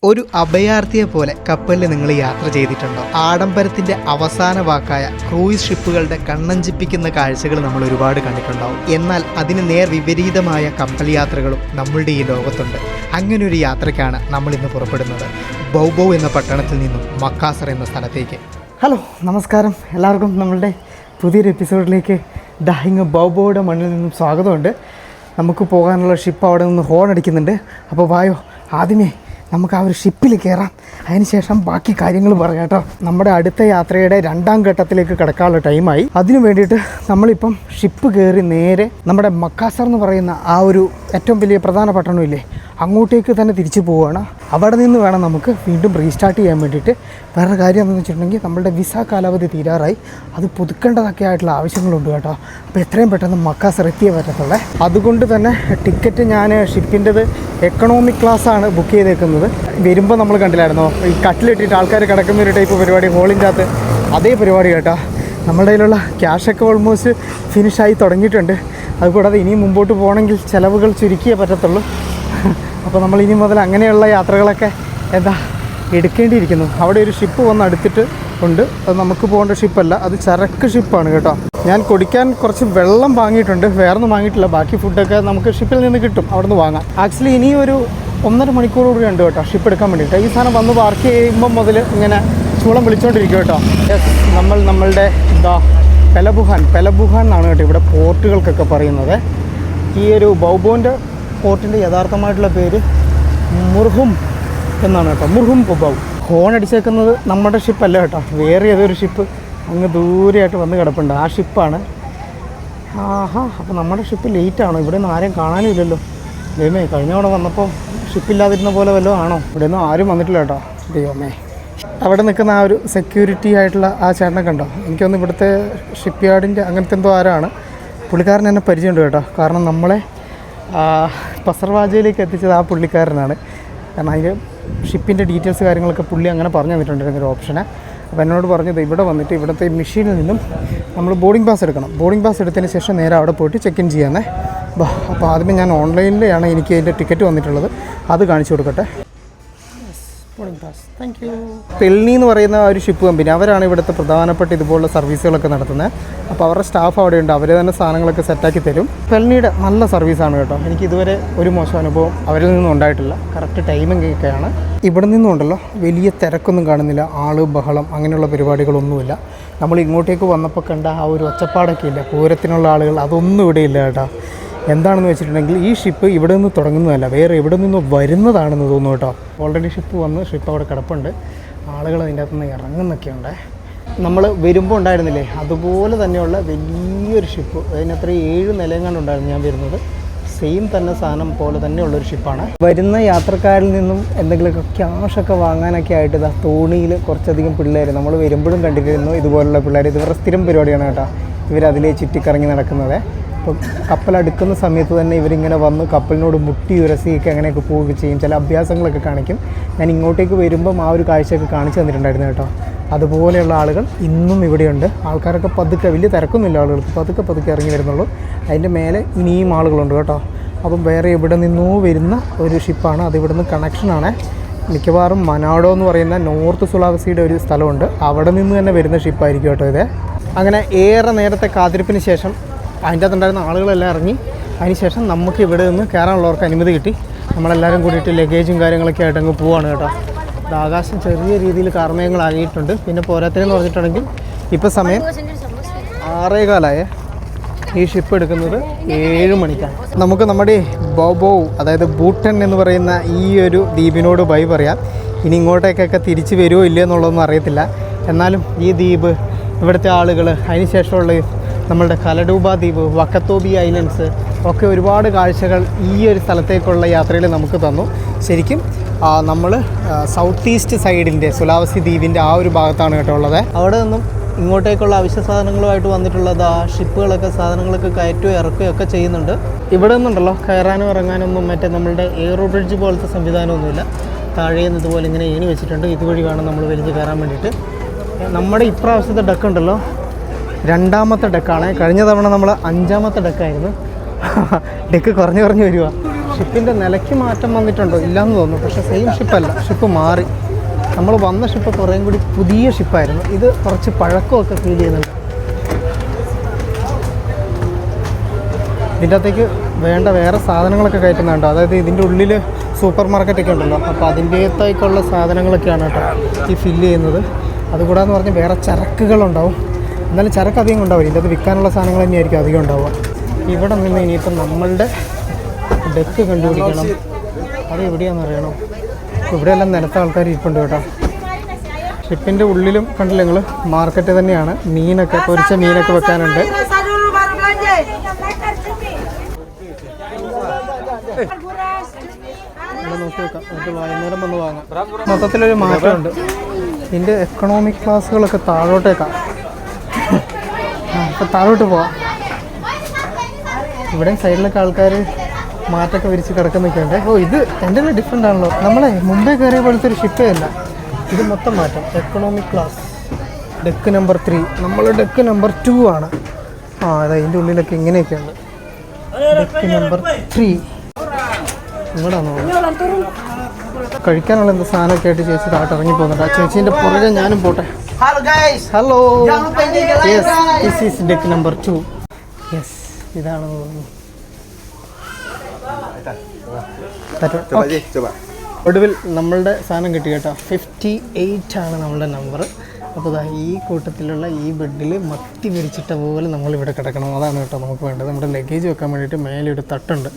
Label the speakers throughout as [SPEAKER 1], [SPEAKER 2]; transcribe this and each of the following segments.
[SPEAKER 1] ഒരു അഭയാർത്ഥിയെ പോലെ കപ്പലിൽ നിങ്ങൾ യാത്ര ചെയ്തിട്ടുണ്ടോ? ആഡംബരത്തിന്റെ അവസാന വാക്കായ ക്രൂയിസ് ഷിപ്പുകളുടെ കണ്ണഞ്ചിപ്പിക്കുന്ന കാഴ്ചകൾ നമ്മൾ ഒരുപാട് കണ്ടിട്ടുണ്ടാവും. എന്നാൽ അതിന് നേർ വിപരീതമായ കപ്പൽ യാത്രകളും നമ്മളുടെ ഈ ലോകത്തുണ്ട്. അങ്ങനെ ഒരു യാത്രയ്ക്കാണ് നമ്മൾ ഇന്ന് പുറപ്പെടുന്നത്, ബൗബൗ എന്ന പട്ടണത്തിൽ നിന്നും മക്കാസർ എന്ന സ്ഥലത്തേക്ക്.
[SPEAKER 2] ഹലോ, നമസ്കാരം എല്ലാവർക്കും. നമ്മളുടെ പുതിയൊരു എപ്പിസോഡിലേക്ക് ഇങ്ങ് ബൗബൗയുടെ മണ്ണിൽ നിന്നും സ്വാഗതമുണ്ട്. നമുക്ക് പോകാനുള്ള ഷിപ്പ് അവിടെ നിന്ന് ഹോൺ അടിക്കുന്നുണ്ട്. അപ്പോൾ വായോ, ആദ്യമേ നമുക്ക് ആ ഒരു ഷിപ്പിൽ കയറാം, അതിനുശേഷം ബാക്കി കാര്യങ്ങൾ പറയാം കേട്ടോ. നമ്മുടെ അടുത്ത യാത്രയുടെ 2ാം ഘട്ടത്തിലേക്ക് കിടക്കാനുള്ള ടൈമായി. അതിനു വേണ്ടിയിട്ട് നമ്മളിപ്പം ഷിപ്പ് കയറി നേരെ നമ്മുടെ മക്കാസർ എന്ന് പറയുന്ന ആ ഒരു ഏറ്റവും വലിയ പ്രധാന പട്ടണമില്ലേ, അങ്ങോട്ടേക്ക് തന്നെ തിരിച്ചു പോവുകയാണ്. അവിടെ നിന്ന് വേണം നമുക്ക് വീണ്ടും റീസ്റ്റാർട്ട് ചെയ്യാൻ വേണ്ടിയിട്ട്. വേറെ കാര്യം എന്താണെന്ന് വെച്ചിട്ടുണ്ടെങ്കിൽ നമ്മളുടെ വിസ കാലാവധി തീരാറായി, അത് പുതുക്കേണ്ടതൊക്കെ ആയിട്ടുള്ള ആവശ്യങ്ങളുണ്ട് കേട്ടോ. അപ്പോൾ എത്രയും പെട്ടെന്ന് മക്കാസർ എത്തിയേ പറ്റത്തുള്ളേ. അതുകൊണ്ട് തന്നെ ടിക്കറ്റ് ഞാൻ ഷിപ്പിൻ്റെത് എക്കണോമിക് ക്ലാസ്സാണ് ബുക്ക് ചെയ്തേക്കുന്നത്. വരുമ്പോൾ നമ്മൾ കണ്ടില്ലായിരുന്നോ ഈ കട്ടിലിട്ടിട്ട് ആൾക്കാർ കിടക്കുന്ന ഒരു ടൈപ്പ് പരിപാടി, ഹോളിൻ്റെ അകത്ത് അതേ പരിപാടി കേട്ടോ. നമ്മുടെ കയ്യിലുള്ള ക്യാഷൊക്കെ ഓൾമോസ്റ്റ് ഫിനിഷായി തുടങ്ങിയിട്ടുണ്ട്. അതുകൂടാതെ ഇനിയും മുമ്പോട്ട് പോകണമെങ്കിൽ ചിലവുകൾ ചുരുക്കിയേ പറ്റത്തുള്ളൂ. അപ്പോൾ നമ്മൾ ഇനി മുതൽ അങ്ങനെയുള്ള യാത്രകളൊക്കെ എടുക്കേണ്ടിയിരിക്കുന്നു. അവിടെ ഒരു ഷിപ്പ് വന്ന് അടുത്തിട്ട് ഉണ്ട്. അത് നമുക്ക് പോകേണ്ട ഷിപ്പല്ല, അത് ചരക്ക് ഷിപ്പാണ് കേട്ടോ. ഞാൻ കുടിക്കാൻ കുറച്ച് വെള്ളം വാങ്ങിയിട്ടുണ്ട്, വേറൊന്നും വാങ്ങിയിട്ടില്ല. ബാക്കി ഫുഡൊക്കെ നമുക്ക് ഷിപ്പിൽ നിന്ന് കിട്ടും, അവിടെ നിന്ന് വാങ്ങാം. ആക്ച്വലി ഇനി ഒരു 1.5 മണിക്കൂർ കൂടി ഉണ്ട് കേട്ടോ ഷിപ്പ് എടുക്കാൻ വേണ്ടിയിട്ട്. ഈ സാധനം വന്ന് പാർക്ക് ചെയ്യുമ്പം മുതൽ ഇങ്ങനെ ചൂളം വിളിച്ചുകൊണ്ടിരിക്കും കേട്ടോ. നമ്മളുടെ പെലബുഹാൻ എന്നാണ് കേട്ടോ ഇവിടെ പോർട്ടുകൾക്കൊക്കെ പറയുന്നത്. ഈ ഒരു ബൗബൗവിൻ്റെ പോർട്ടിൻ്റെ യഥാർത്ഥമായിട്ടുള്ള പേര് മുർഹും എന്നാണ് കേട്ടോ, മുർഹും ബൗബൗ. ഹോൺ അടിച്ചേക്കുന്നത് നമ്മുടെ ഷിപ്പല്ല കേട്ടോ, വേറെ ഏതൊരു ഷിപ്പ് അങ്ങ് ദൂരെയായിട്ട് വന്ന് കിടപ്പുണ്ട്, ആ ഷിപ്പാണ്. അപ്പോൾ നമ്മുടെ ഷിപ്പ് ലേറ്റാണോ? ഇവിടെ നിന്ന് ആരെയും കാണാനും ഇല്ലല്ലോ. ദൈവമേ, കഴിഞ്ഞ തവണ വന്നപ്പോൾ ഷിപ്പില്ലാതിരുന്ന പോലെ വല്ലതും ആണോ? ഇവിടെ ഒന്നും ആരും വന്നിട്ടില്ല കേട്ടോ. ദൈവമേ, അവിടെ നിൽക്കുന്ന ആ ഒരു സെക്യൂരിറ്റി ആയിട്ടുള്ള ആ ചേട്ടനെ കണ്ടോ? എനിക്കൊന്ന് ഇവിടുത്തെ ഷിപ്പ് യാർഡിൻ്റെ അങ്ങനത്തെ എന്തോ ആരാണ്. പുള്ളിക്കാരൻ എന്നെ പരിചയമുണ്ട് കേട്ടോ. കാരണം നമ്മളെ പസർവാജയിലേക്ക് എത്തിച്ചത് ആ പുള്ളിക്കാരനാണ്. കാരണം അതിൻ്റെ ഷിപ്പിൻ്റെ ഡീറ്റെയിൽസ് കാര്യങ്ങളൊക്കെ പുള്ളി അങ്ങനെ പറഞ്ഞു തന്നിട്ടുണ്ടായിരുന്ന ഒരു ഓപ്ഷനെ. അപ്പോൾ എന്നോട് പറഞ്ഞത് ഇവിടെ വന്നിട്ട് ഇവിടുത്തെ മെഷീനിൽ നിന്നും നമ്മൾ ബോർഡിംഗ് പാസ് എടുക്കണം. ബോർഡിംഗ് പാസ് എടുത്തതിന് ശേഷം നേരെ അവിടെ പോയിട്ട് ചെക്ക് ഇൻ ചെയ്യാന്നേ. അപ്പോൾ ആദ്യമേ ഞാൻ ഓൺലൈനിലാണ് എനിക്ക് അതിൻ്റെ ടിക്കറ്റ് വന്നിട്ടുള്ളത്, അത് കാണിച്ചു കൊടുക്കട്ടെ. Boarding pass, thank you. Pelni എന്ന് പറയുന്ന ഒരു ഷിപ്പ് കമ്പനി, അവരാണ് ഇവിടുത്തെ പ്രധാനപ്പെട്ട ഇതുപോലുള്ള സർവീസുകളൊക്കെ നടത്തുന്നത്. അപ്പോൾ അവരുടെ സ്റ്റാഫ് അവിടെ ഉണ്ട്, അവർ തന്നെ സാധനങ്ങളൊക്കെ സെറ്റാക്കി തരും. പെൽനിയുടെ നല്ല സർവീസാണ് കേട്ടോ. എനിക്ക് ഇതുവരെ ഒരു മോശം അനുഭവം അവരിൽ നിന്നും ഉണ്ടായിട്ടില്ല. കറക്റ്റ് ടൈമിംഗ് ഒക്കെയാണ്. ഇവിടെ നിന്നുണ്ടല്ലോ വലിയ തിരക്കൊന്നും കാണുന്നില്ല, ബഹളം അങ്ങനെയുള്ള പരിപാടികളൊന്നുമില്ല. നമ്മൾ ഇങ്ങോട്ടേക്ക് വന്നപ്പോൾ കണ്ട ആ ഒരു ഒച്ചപ്പാടൊക്കെ ഇല്ല, പൂരത്തിനുള്ള ആളുകൾ, അതൊന്നും ഇവിടെ ഇല്ല കേട്ടോ. എന്താണെന്ന് വെച്ചിട്ടുണ്ടെങ്കിൽ ഈ ഷിപ്പ് ഇവിടെ നിന്ന് തുടങ്ങുന്നതല്ല, വേറെ എവിടെ നിന്ന് വരുന്നതാണെന്ന് തോന്നുന്നു കേട്ടോ. ഓൾറെഡി ഷിപ്പ് വന്ന് ഷിപ്പ് അവിടെ കിടപ്പുണ്ട്, ആളുകൾ അതിൻ്റെ അകത്തുനിന്ന് ഇറങ്ങുന്നൊക്കെയുണ്ട്. നമ്മൾ വരുമ്പോൾ ഉണ്ടായിരുന്നില്ലേ അതുപോലെ തന്നെയുള്ള വലിയൊരു ഷിപ്പ്, അതിനത്ര 7 നിലയങ്ങളുണ്ടായിരുന്നു ഞാൻ വരുന്നത്. സെയിം തന്നെ സാധനം പോലെ തന്നെയുള്ളൊരു ഷിപ്പാണ്. വരുന്ന യാത്രക്കാരിൽ നിന്നും എന്തെങ്കിലുമൊക്കെ ക്യാഷൊക്കെ വാങ്ങാനൊക്കെ ആയിട്ട് തോണിയിൽ കുറച്ചധികം പിള്ളേർ നമ്മൾ വരുമ്പോഴും കണ്ടിരുന്നു ഇതുപോലുള്ള പിള്ളേർ. ഇതുവരെ സ്ഥിരം പരിപാടിയാണ് കേട്ടോ, ഇവരതിലേ ചുറ്റിക്കറങ്ങി നടക്കുന്നത്. ഇപ്പം കപ്പലടുക്കുന്ന സമയത്ത് തന്നെ ഇവരിങ്ങനെ വന്ന് കപ്പലിനോട് മുട്ടി ഉരസിയൊക്കെ അങ്ങനെയൊക്കെ പോവുകയൊക്കെ ചെയ്യും, ചില അഭ്യാസങ്ങളൊക്കെ കാണിക്കും. ഞാൻ ഇങ്ങോട്ടേക്ക് വരുമ്പം ആ ഒരു കാഴ്ചയൊക്കെ കാണിച്ചു തന്നിട്ടുണ്ടായിരുന്നു കേട്ടോ. അതുപോലെയുള്ള ആളുകൾ ഇന്നും ഇവിടെയുണ്ട്. ആൾക്കാരൊക്കെ പതുക്കെ, വലിയ തിരക്കൊന്നുമില്ല, ആളുകൾക്ക് പതുക്കെ ഇറങ്ങി വരുന്നുള്ളൂ. അതിൻ്റെ മേലെ ഇനിയും ആളുകളുണ്ട് കേട്ടോ. അപ്പം വേറെ ഇവിടെ നിന്നോ വരുന്ന ഒരു ഷിപ്പാണ്, അത് ഇവിടുന്ന് കണക്ഷനാണ്. മിക്കവാറും മനാഡോ എന്ന് പറയുന്ന നോർത്ത് സുളാവസിയുടെ ഒരു സ്ഥലമുണ്ട്, അവിടെ നിന്ന് തന്നെ വരുന്ന ഷിപ്പായിരിക്കും കേട്ടോ ഇത്. അങ്ങനെ ഏറെ നേരത്തെ കാത്തിരിപ്പിന് ശേഷം അതിൻ്റെ അകത്തുണ്ടായിരുന്ന ആളുകളെല്ലാം ഇറങ്ങി. അതിനുശേഷം നമുക്ക് ഇവിടെ നിന്ന് കയറാനുള്ളവർക്ക് അനുമതി കിട്ടി. നമ്മളെല്ലാവരും കൂടിയിട്ട് ലഗേജും കാര്യങ്ങളൊക്കെ ആയിട്ട് അങ്ങ് പോവാണ് കേട്ടോ. ആകാശം ചെറിയ രീതിയിൽ കാർമേഘങ്ങളായിട്ടുണ്ട്. പിന്നെ പോരാത്തതെന്ന് പറഞ്ഞിട്ടുണ്ടെങ്കിൽ ഇപ്പോൾ സമയം 6:15. ഈ ഷിപ്പ് എടുക്കുന്നത് 7 മണിക്കാണ്. നമുക്ക് നമ്മുടെ ബൗബൗ, അതായത് ഭൂട്ടൻ എന്ന് പറയുന്ന ഈ ഒരു ദ്വീപിനോട് ബൈ പറയാം. ഇനി ഇങ്ങോട്ടേക്കൊക്കെ തിരിച്ച് വരുമോ ഇല്ലയോ എന്നുള്ളതൊന്നും അറിയത്തില്ല. എന്നാലും ഈ ദ്വീപ്, ഇവിടുത്തെ ആളുകൾ, അതിനുശേഷമുള്ള നമ്മളുടെ കലഡൂബ ദ്വീപ്, വക്കത്തോബി ഐലൻഡ്സ് ഒക്കെ ഒരുപാട് കാഴ്ചകൾ ഈ ഒരു സ്ഥലത്തേക്കുള്ള യാത്രയിൽ നമുക്ക് തന്നു. ശരിക്കും നമ്മൾ സൗത്ത് ഈസ്റ്റ് സൈഡിൻ്റെ സുലാവസി ദ്വീപിൻ്റെ ആ ഒരു ഭാഗത്താണ് കേട്ടോ ഉള്ളത്. അവിടെ നിന്നും ഇങ്ങോട്ടേക്കുള്ള അവശ്യ സാധനങ്ങളുമായിട്ട് വന്നിട്ടുള്ളത് ഷിപ്പുകളൊക്കെ സാധനങ്ങളൊക്കെ കയറ്റുകയോ ഇറക്കുകയോ ഒക്കെ ചെയ്യുന്നുണ്ട്. ഇവിടെ നിന്നുണ്ടല്ലോ കയറാനും ഇറങ്ങാനൊന്നും മറ്റേ നമ്മളുടെ എയറോ ബ്രിഡ്ജ് പോലത്തെ സംവിധാനമൊന്നുമില്ല. താഴേന്ന് ഇതുപോലെ ഇങ്ങനെ ഏണി വെച്ചിട്ടുണ്ട്, ഇതുവഴി വേണം നമ്മൾ വലിഞ്ഞ് കയറാൻ വേണ്ടിയിട്ട്. നമ്മുടെ ഇപ്രാവശ്യത്തെ ഡക്കുണ്ടല്ലോ 2ാമത്തെ ഡെക്കാണ്. കഴിഞ്ഞ തവണ നമ്മൾ 5ാമത്തെ ഡെക്കായിരുന്നു. ഡെക്ക് കുറഞ്ഞു വരുക. ഷിപ്പിൻ്റെ നിലയ്ക്ക് മാറ്റം വന്നിട്ടുണ്ടോ ഇല്ലയെന്ന് തോന്നുന്നു. പക്ഷേ സെയിം ഷിപ്പല്ല, ഷിപ്പ് മാറി. നമ്മൾ വന്ന ഷിപ്പ് കുറേയും കൂടി പുതിയ ഷിപ്പായിരുന്നു. ഇത് കുറച്ച് പഴക്കമൊക്കെ ഫീൽ ചെയ്യുന്നുണ്ട്. ഇതിൻ്റെ അകത്തേക്ക് വേണ്ട വേറെ സാധനങ്ങളൊക്കെ കയറ്റുന്നുണ്ടോ. അതായത് ഇതിൻ്റെ ഉള്ളിൽ സൂപ്പർ മാർക്കറ്റൊക്കെ ഉണ്ടല്ലോ, അപ്പോൾ അതിൻ്റേതായിട്ടുള്ള സാധനങ്ങളൊക്കെയാണ് കേട്ടോ ഈ ഫില്ല് ചെയ്യുന്നത്. അതുകൂടാന്ന് പറഞ്ഞാൽ വേറെ ചരക്കുകളുണ്ടാവും. എന്നാലും ചരക്ക് അധികം ഉണ്ടാവില്ല, ഇതിൻ്റെ അത് വിൽക്കാനുള്ള സാധനങ്ങൾ തന്നെയായിരിക്കും അധികം ഉണ്ടാവുക. ഇവിടെ നിന്ന് ഇനിയിപ്പം നമ്മളുടെ ഡെക്ക് കണ്ടുപിടിക്കണം. അത് എവിടെയാണെന്ന് അറിയണം. ഇവിടെയെല്ലാം നിലത്ത ആൾക്കാർ ഇരിപ്പുണ്ട് കേട്ടോ. ഷിപ്പിൻ്റെ ഉള്ളിലും കണ്ടില്ല നിങ്ങൾ മാർക്കറ്റ് തന്നെയാണ്. മീനൊക്കെ പൊരിച്ച മീനൊക്കെ വെക്കാനുണ്ട്. നോക്കി വെക്കാം, നമുക്ക് വൈകുന്നേരം വന്ന് വാങ്ങാം. മൊത്തത്തിലൊരു മാറ്റമുണ്ട്. ഇതിൻ്റെ എക്കണോമിക് ക്ലാസ്സുകളൊക്കെ താഴോട്ടേക്കാണ്. അപ്പോൾ താഴോട്ട് പോവാം. ഇവിടെ സൈഡിലൊക്കെ ആൾക്കാർ മാറ്റൊക്കെ വിരിച്ച് കിടക്കുന്നൊക്കെ ഉണ്ട്. ഓ, ഇത് എൻ്റെ ഡിഫറെൻ്റ് ആണല്ലോ. നമ്മളെ മുമ്പേ കയറിയ പോലത്തെ ഒരു ഷിപ്പേ അല്ല, ഇത് മൊത്തം മാറ്റം. എക്കണോമിക് ക്ലാസ് ഡെക്ക് നമ്പർ 3, നമ്മൾ ഡെക്ക് നമ്പർ 2 ആണ്. അതെ, ഇതിൻ്റെ ഉള്ളിലൊക്കെ ഇങ്ങനെയൊക്കെയുണ്ട്. Deck number 3 ഇവിടാണോ? കഴിക്കാനുള്ള എന്താ സാധനമൊക്കെ ആയിട്ട് ചേച്ചി താട്ട് ഇറങ്ങി പോകുന്നുണ്ട്. ആ ചേച്ചീൻ്റെ പുറകെ ഞാനും പോട്ടെ. Hello, yes, this is deck number 2. Yes, ഇതാണെന്ന് തോന്നുന്നു. ഒടുവിൽ നമ്മളുടെ സാധനം കിട്ടി കേട്ടോ. 58 ആണ് നമ്മളുടെ നമ്പർ. അപ്പോൾ ഈ കൂട്ടത്തിലുള്ള ഈ ബെഡിൽ മത്തി വിരിച്ചിട്ട പോലെ നമ്മളിവിടെ കിടക്കണം. അതാണ് കേട്ടോ നമുക്ക് വേണ്ടത്. നമ്മുടെ ലഗേജ് വെക്കാൻ വേണ്ടിയിട്ട് മേലെ ഒരു തട്ടുണ്ട്,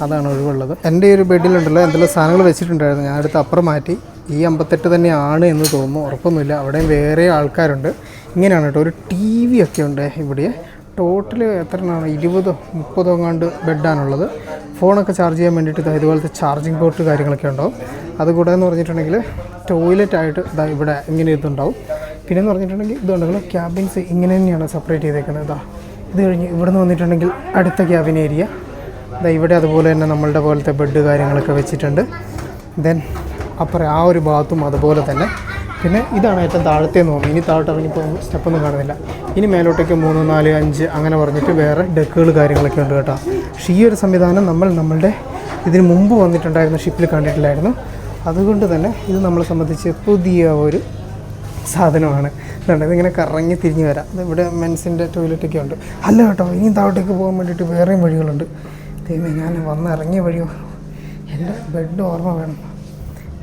[SPEAKER 2] അതാണ് ഒഴിവുള്ളത്. എൻ്റെ ഒരു ബെഡിലുണ്ടല്ലോ എന്തെല്ലാം സാധനങ്ങൾ വെച്ചിട്ടുണ്ടായിരുന്നു. ഞാൻ അടുത്ത് അപ്പുറം മാറ്റി. ഈ 58 തന്നെയാണ് എന്ന് തോന്നുന്നു, ഉറപ്പൊന്നുമില്ല. അവിടെയും വേറെ ആൾക്കാരുണ്ട്. ഇങ്ങനെയാണ് കേട്ടോ. ഒരു TV ഒക്കെ ഉണ്ട് ഇവിടെ. ടോട്ടൽ എത്രയാണ്? 20-30 എങ്ങാണ്ട് ബെഡാണുള്ളത്. ഫോണൊക്കെ ചാർജ് ചെയ്യാൻ വേണ്ടിയിട്ട് ഇതുപോലത്തെ ചാർജിങ് പോർട്ട് കാര്യങ്ങളൊക്കെ ഉണ്ടാവും. അതുകൂടാതെ എന്ന് പറഞ്ഞിട്ടുണ്ടെങ്കിൽ ടോയ്ലറ്റായിട്ട് ഇവിടെ ഇങ്ങനെ ഇതുണ്ടാവും. പിന്നെ എന്ന് പറഞ്ഞിട്ടുണ്ടെങ്കിൽ ഇതുണ്ടെങ്കിൽ ക്യാബിൻസ് ഇങ്ങനെ തന്നെയാണ് സെപ്പറേറ്റ് ചെയ്തേക്കുന്നത്. ഇത് കഴിഞ്ഞ് ഇവിടെ നിന്ന് വന്നിട്ടുണ്ടെങ്കിൽ അടുത്ത ക്യാബിൻ ഏരിയ ഇവിടെ അതുപോലെ തന്നെ നമ്മളുടെ പോലത്തെ ബെഡ് കാര്യങ്ങളൊക്കെ വെച്ചിട്ടുണ്ട്. ദെൻ അപ്പുറം ആ ഒരു ഭാഗത്തും അതുപോലെ തന്നെ. പിന്നെ ഇതാണ് ഏറ്റവും താഴത്തേന്ന് തോന്നുന്നു. ഇനി താഴോട്ട് ഇറങ്ങിപ്പോൾ സ്റ്റെപ്പൊന്നും കാണുന്നില്ല. ഇനി മേലോട്ടേക്ക് 3, 4, 5 അങ്ങനെ പറഞ്ഞിട്ട് വേറെ ഡെക്കുകൾ കാര്യങ്ങളൊക്കെ ഉണ്ട് കേട്ടോ. പക്ഷേ ഈ ഒരു സംവിധാനം നമ്മളുടെ ഇതിന് മുമ്പ് വന്നിട്ടുണ്ടായിരുന്ന ഷിപ്പിൽ കണ്ടിട്ടില്ലായിരുന്നു. അതുകൊണ്ട് തന്നെ ഇത് നമ്മളെ സംബന്ധിച്ച് പുതിയ ഒരു സാധനമാണ്. ഇതിങ്ങനെ കറങ്ങി തിരിഞ്ഞ് വരാം. ഇവിടെ മെൻസിൻ്റെ ടോയ്ലറ്റൊക്കെ ഉണ്ട്. അല്ല കേട്ടോ, ഇനിയും താഴോട്ടേക്ക് പോകാൻ വേണ്ടിയിട്ട് വേറെയും വഴികളുണ്ട്. ദൈവമേ, ഞാൻ വന്നിറങ്ങിയ വഴിയോ എൻ്റെ ബെഡ് ഓർമ്മ വേണം,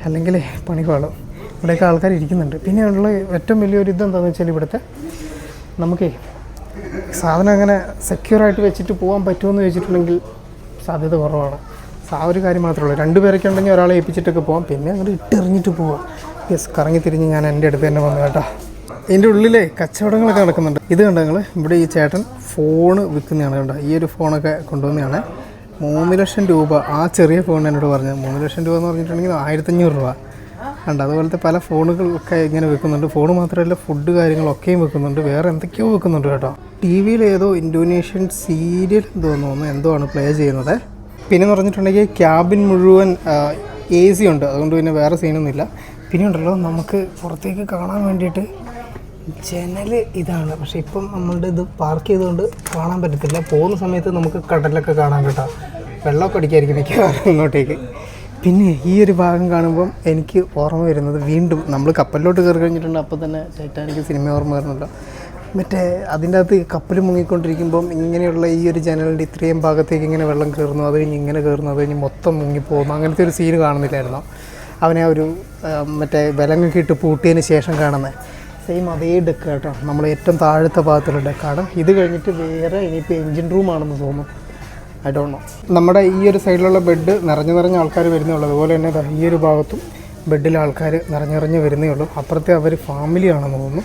[SPEAKER 2] അല്ലെങ്കിൽ പണിക്കോളും. ഇവിടെയൊക്കെ ആൾക്കാർ ഇരിക്കുന്നുണ്ട്. പിന്നെ ഉള്ള ഏറ്റവും വലിയൊരു ഇതെന്താണെന്ന് വെച്ചാൽ ഇവിടുത്തെ നമുക്ക് സാധനം അങ്ങനെ സെക്യൂറായിട്ട് വെച്ചിട്ട് പോകാൻ പറ്റുമെന്ന് ചോദിച്ചിട്ടുണ്ടെങ്കിൽ സാധ്യത കുറവാണ്. ആ ഒരു കാര്യം മാത്രമേ ഉള്ളൂ. 2 പേരൊക്കെ ഉണ്ടെങ്കിൽ ഒരാളെ ഏൽപ്പിച്ചിട്ടൊക്കെ പോകാം. പിന്നെ അങ്ങോട്ട് ഇട്ടെറിഞ്ഞിട്ട് പോവാം. യെസ്, കറങ്ങി തിരിഞ്ഞ് ഞാൻ എൻ്റെ അടുത്ത് തന്നെ വന്നു കേട്ടോ. ഇതിൻ്റെ ഉള്ളിലെ കച്ചവടങ്ങളൊക്കെ നടക്കുന്നുണ്ട്. ഇത് കണ്ടോ നിങ്ങൾ, ഇവിടെ ഈ ചേട്ടൻ ഫോണ് വിൽക്കുന്നതാണ് കണ്ടോ. ഈ ഒരു ഫോണൊക്കെ കൊണ്ടുവന്നതാണ്. 3 ലക്ഷം രൂപ. ആ ചെറിയ ഫോൺ എന്നോട് പറഞ്ഞത് 3 ലക്ഷം രൂപ എന്ന് പറഞ്ഞിട്ടുണ്ടെങ്കിൽ 1500 രൂപ ഉണ്ട്. അതുപോലത്തെ പല ഫോണുകളൊക്കെ ഇങ്ങനെ വെക്കുന്നുണ്ട്. ഫോൺ മാത്രമല്ല, ഫുഡ് കാര്യങ്ങളൊക്കെയും വെക്കുന്നുണ്ട്. വേറെ എന്തൊക്കെയോ വെക്കുന്നുണ്ട് കേട്ടോ. TV ഏതോ ഇന്തോനേഷ്യൻ സീരിയൽ തോന്നുന്നു എന്തോ ആണ് പ്ലേ ചെയ്യുന്നത്. പിന്നെ എന്ന് പറഞ്ഞിട്ടുണ്ടെങ്കിൽ ക്യാബിൻ മുഴുവൻ AC ഉണ്ട്. അതുകൊണ്ട് പിന്നെ വേറെ സീനൊന്നുമില്ല. പിന്നെ ഉണ്ടല്ലോ നമുക്ക് പുറത്തേക്ക് കാണാൻ വേണ്ടിയിട്ട് ജനൽ ഇതാണ്. പക്ഷേ ഇപ്പം നമ്മളുടെ ഇത് പാർക്ക് ചെയ്തുകൊണ്ട് കാണാൻ പറ്റത്തില്ല. പോകുന്ന സമയത്ത് നമുക്ക് കടലൊക്കെ കാണാൻ കേട്ടോ. വെള്ളമൊക്കെ അടിക്കായിരിക്കും മിക്കവാറും ഇങ്ങോട്ടേക്ക്. പിന്നെ ഈ ഒരു ഭാഗം കാണുമ്പം എനിക്ക് ഓർമ്മ വരുന്നത് വീണ്ടും നമ്മൾ കപ്പലിലോട്ട് കയറി കഴിഞ്ഞിട്ടുണ്ട്. അപ്പോൾ തന്നെ ടൈറ്റാനിക് സിനിമ ഓർമ്മ വരുന്നുണ്ടോ. മറ്റേ അതിൻ്റെ അകത്ത് കപ്പൽ മുങ്ങിക്കൊണ്ടിരിക്കുമ്പം ഇങ്ങനെയുള്ള ഈ ഒരു ജനലിൻ്റെ ഇത്രയും ഭാഗത്തേക്ക് ഇങ്ങനെ വെള്ളം കയറുന്നു, അത് കഴിഞ്ഞ് ഇങ്ങനെ കയറുന്നു, അത് കഴിഞ്ഞ് മൊത്തം മുങ്ങിപ്പോകുന്നു. അങ്ങനത്തെ ഒരു സീൻ കാണുന്നില്ലായിരുന്നോ? അവനെ ഒരു മറ്റേ വിലങ്ങൊക്കെ ഇട്ട് പൂട്ടിയതിന് ശേഷം കാണുന്നത് സെയിം അതേ ഡെക്ക് കേട്ടോ. നമ്മൾ ഏറ്റവും താഴത്തെ ഭാഗത്തുള്ള ഡെക്കാണ്. ഇത് കഴിഞ്ഞിട്ട് വേറെ ഇനിയിപ്പോൾ എൻജിൻ റൂമാണെന്ന് തോന്നുന്നു. I don't know. നമ്മുടെ ഈ ഒരു സൈഡിലുള്ള ബെഡ് നിറഞ്ഞ ആൾക്കാർ വരുന്നേ ഉള്ളൂ. അതുപോലെ തന്നെ ഈ ഒരു ഭാഗത്തും ബെഡിൽ ആൾക്കാർ നിറഞ്ഞ് വരുന്നേ ഉള്ളൂ. അപ്പുറത്തെ അവർ ഫാമിലിയാണെന്ന് തോന്നുന്നു.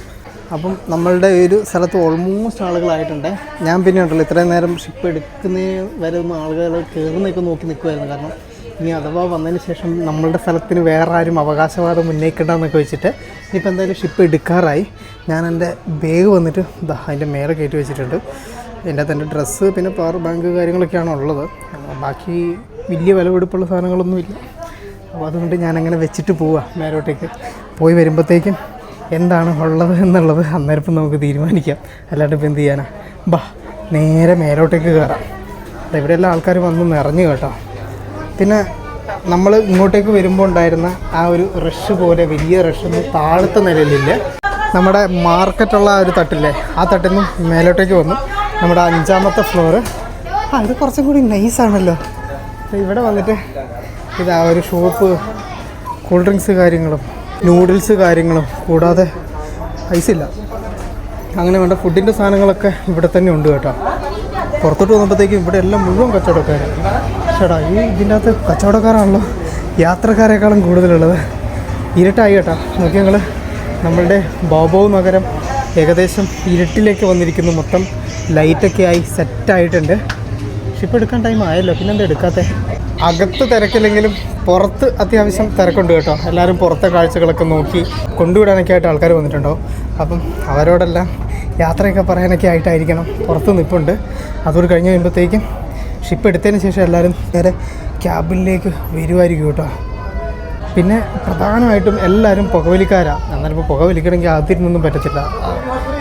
[SPEAKER 2] അപ്പം നമ്മളുടെ ഒരു സ്ഥലത്ത് ഓൾമോസ്റ്റ് ആളുകളായിട്ടുണ്ട്. ഞാൻ പിന്നെ ഉണ്ടല്ലോ ഇത്രയും നേരം ഷിപ്പ് എടുക്കുന്നതിന് വരുന്ന ആളുകൾ കയറുന്നൊക്കെ നോക്കി നിൽക്കുമായിരുന്നു. കാരണം ഇനി അഥവാ വന്നതിന് ശേഷം നമ്മളുടെ സ്ഥലത്തിന് വേറെ ആരും അവകാശവാദം ഉന്നയിക്കണ്ടെന്നൊക്കെ വെച്ചിട്ട് ഇനിയിപ്പോൾ എന്തായാലും ഷിപ്പ് എടുക്കാറായി. ഞാൻ എൻ്റെ ബാഗ് വന്നിട്ട് അതിൻ്റെ മേലെ കയറ്റി വെച്ചിട്ടുണ്ട്. എൻ്റെ അകത്ത് എൻ്റെ ഡ്രസ്സ് പിന്നെ പവർ ബാങ്ക് കാര്യങ്ങളൊക്കെയാണ് ഉള്ളത്. ബാക്കി വലിയ വിലപിടിപ്പുള്ള സാധനങ്ങളൊന്നുമില്ല. അപ്പോൾ അതുകൊണ്ട് ഞാനങ്ങനെ വെച്ചിട്ട് പോവുക മേലോട്ടേക്ക്. പോയി വരുമ്പോഴത്തേക്കും എന്താണ് ഉള്ളത് എന്നുള്ളത് അന്നേരം നമുക്ക് തീരുമാനിക്കാം. അല്ലാണ്ട് ഇപ്പം എന്ത് ചെയ്യാനാ. നേരെ മേലോട്ടേക്ക് കയറാം. ഇവിടെയെല്ലാം ആൾക്കാർ വന്ന് നിറഞ്ഞു കേട്ടോ. പിന്നെ നമ്മൾ ഇങ്ങോട്ടേക്ക് വരുമ്പോൾ ഉണ്ടായിരുന്ന ആ ഒരു റഷ് പോലെ വലിയ റഷൊന്നും താഴത്തെ നിലയിലില്ല. നമ്മുടെ മാർക്കറ്റുള്ള ആ ഒരു തട്ടില്ലേ, ആ തട്ടിൽ നിന്നും മേലോട്ടേക്ക് വന്നു നമ്മുടെ 5ാമത്തെ ഫ്ലോറ്. ഇത് കുറച്ചും കൂടി നൈസാണല്ലോ. ഇവിടെ വന്നിട്ട് ഇതാ ഒരു ഷോപ്പ്, കൂൾ ഡ്രിങ്ക്സ് കാര്യങ്ങളും നൂഡിൽസ് കാര്യങ്ങളും കൂടാതെ ഐസില്ല, അങ്ങനെ വേണ്ട ഫുഡിൻ്റെ സാധനങ്ങളൊക്കെ ഇവിടെ തന്നെ ഉണ്ട് കേട്ടോ. പുറത്തോട്ട് വന്നപ്പോഴത്തേക്കും ഇവിടെ എല്ലാം മുഴുവൻ കച്ചവടക്കാരാണ്. ചേട്ടാ ഇതിൻ്റെ അകത്ത് കച്ചവടക്കാരാണല്ലോ യാത്രക്കാരെക്കാളും കൂടുതലുള്ളത്. ഇരുട്ടായി കേട്ടോ. നോക്കി ഞങ്ങൾ നമ്മളുടെ ബോബോ നഗരം ഏകദേശം ഇരുട്ടിലേക്ക് വന്നിരിക്കുന്നു. മൊത്തം ലൈറ്റൊക്കെ ആയി സെറ്റായിട്ടുണ്ട്. ഷിപ്പ് എടുക്കാൻ ടൈം ആയല്ലോ, പിന്നെന്താ എടുക്കാത്തത്? അകത്ത് തിരക്കില്ലെങ്കിലും പുറത്ത് അത്യാവശ്യം തിരക്കുണ്ട് കേട്ടോ. എല്ലാവരും പുറത്തെ കാഴ്ചകളൊക്കെ നോക്കി കൊണ്ടുവിടാനൊക്കെ ആയിട്ട് ആൾക്കാർ വന്നിട്ടുണ്ടാവും. അപ്പം അവരോടെല്ലാം യാത്രയൊക്കെ പറയാനൊക്കെ ആയിട്ടായിരിക്കണം പുറത്ത് നിൽപ്പുണ്ട്. അതുകൊണ്ട് കഴിഞ്ഞ് കഴിയുമ്പോഴത്തേക്കും ഷിപ്പ് എടുത്തതിന് ശേഷം എല്ലാവരും നേരെ ക്യാബിനിലേക്ക് വരുമായിരിക്കും കേട്ടോ. പിന്നെ പ്രധാനമായിട്ടും എല്ലാവരും പുകവലിക്കാരാണ്. എന്നാലും ഇപ്പോൾ പുകവലിക്കണമെങ്കിൽ അകത്തിരുന്നൊന്നും പറ്റത്തില്ല,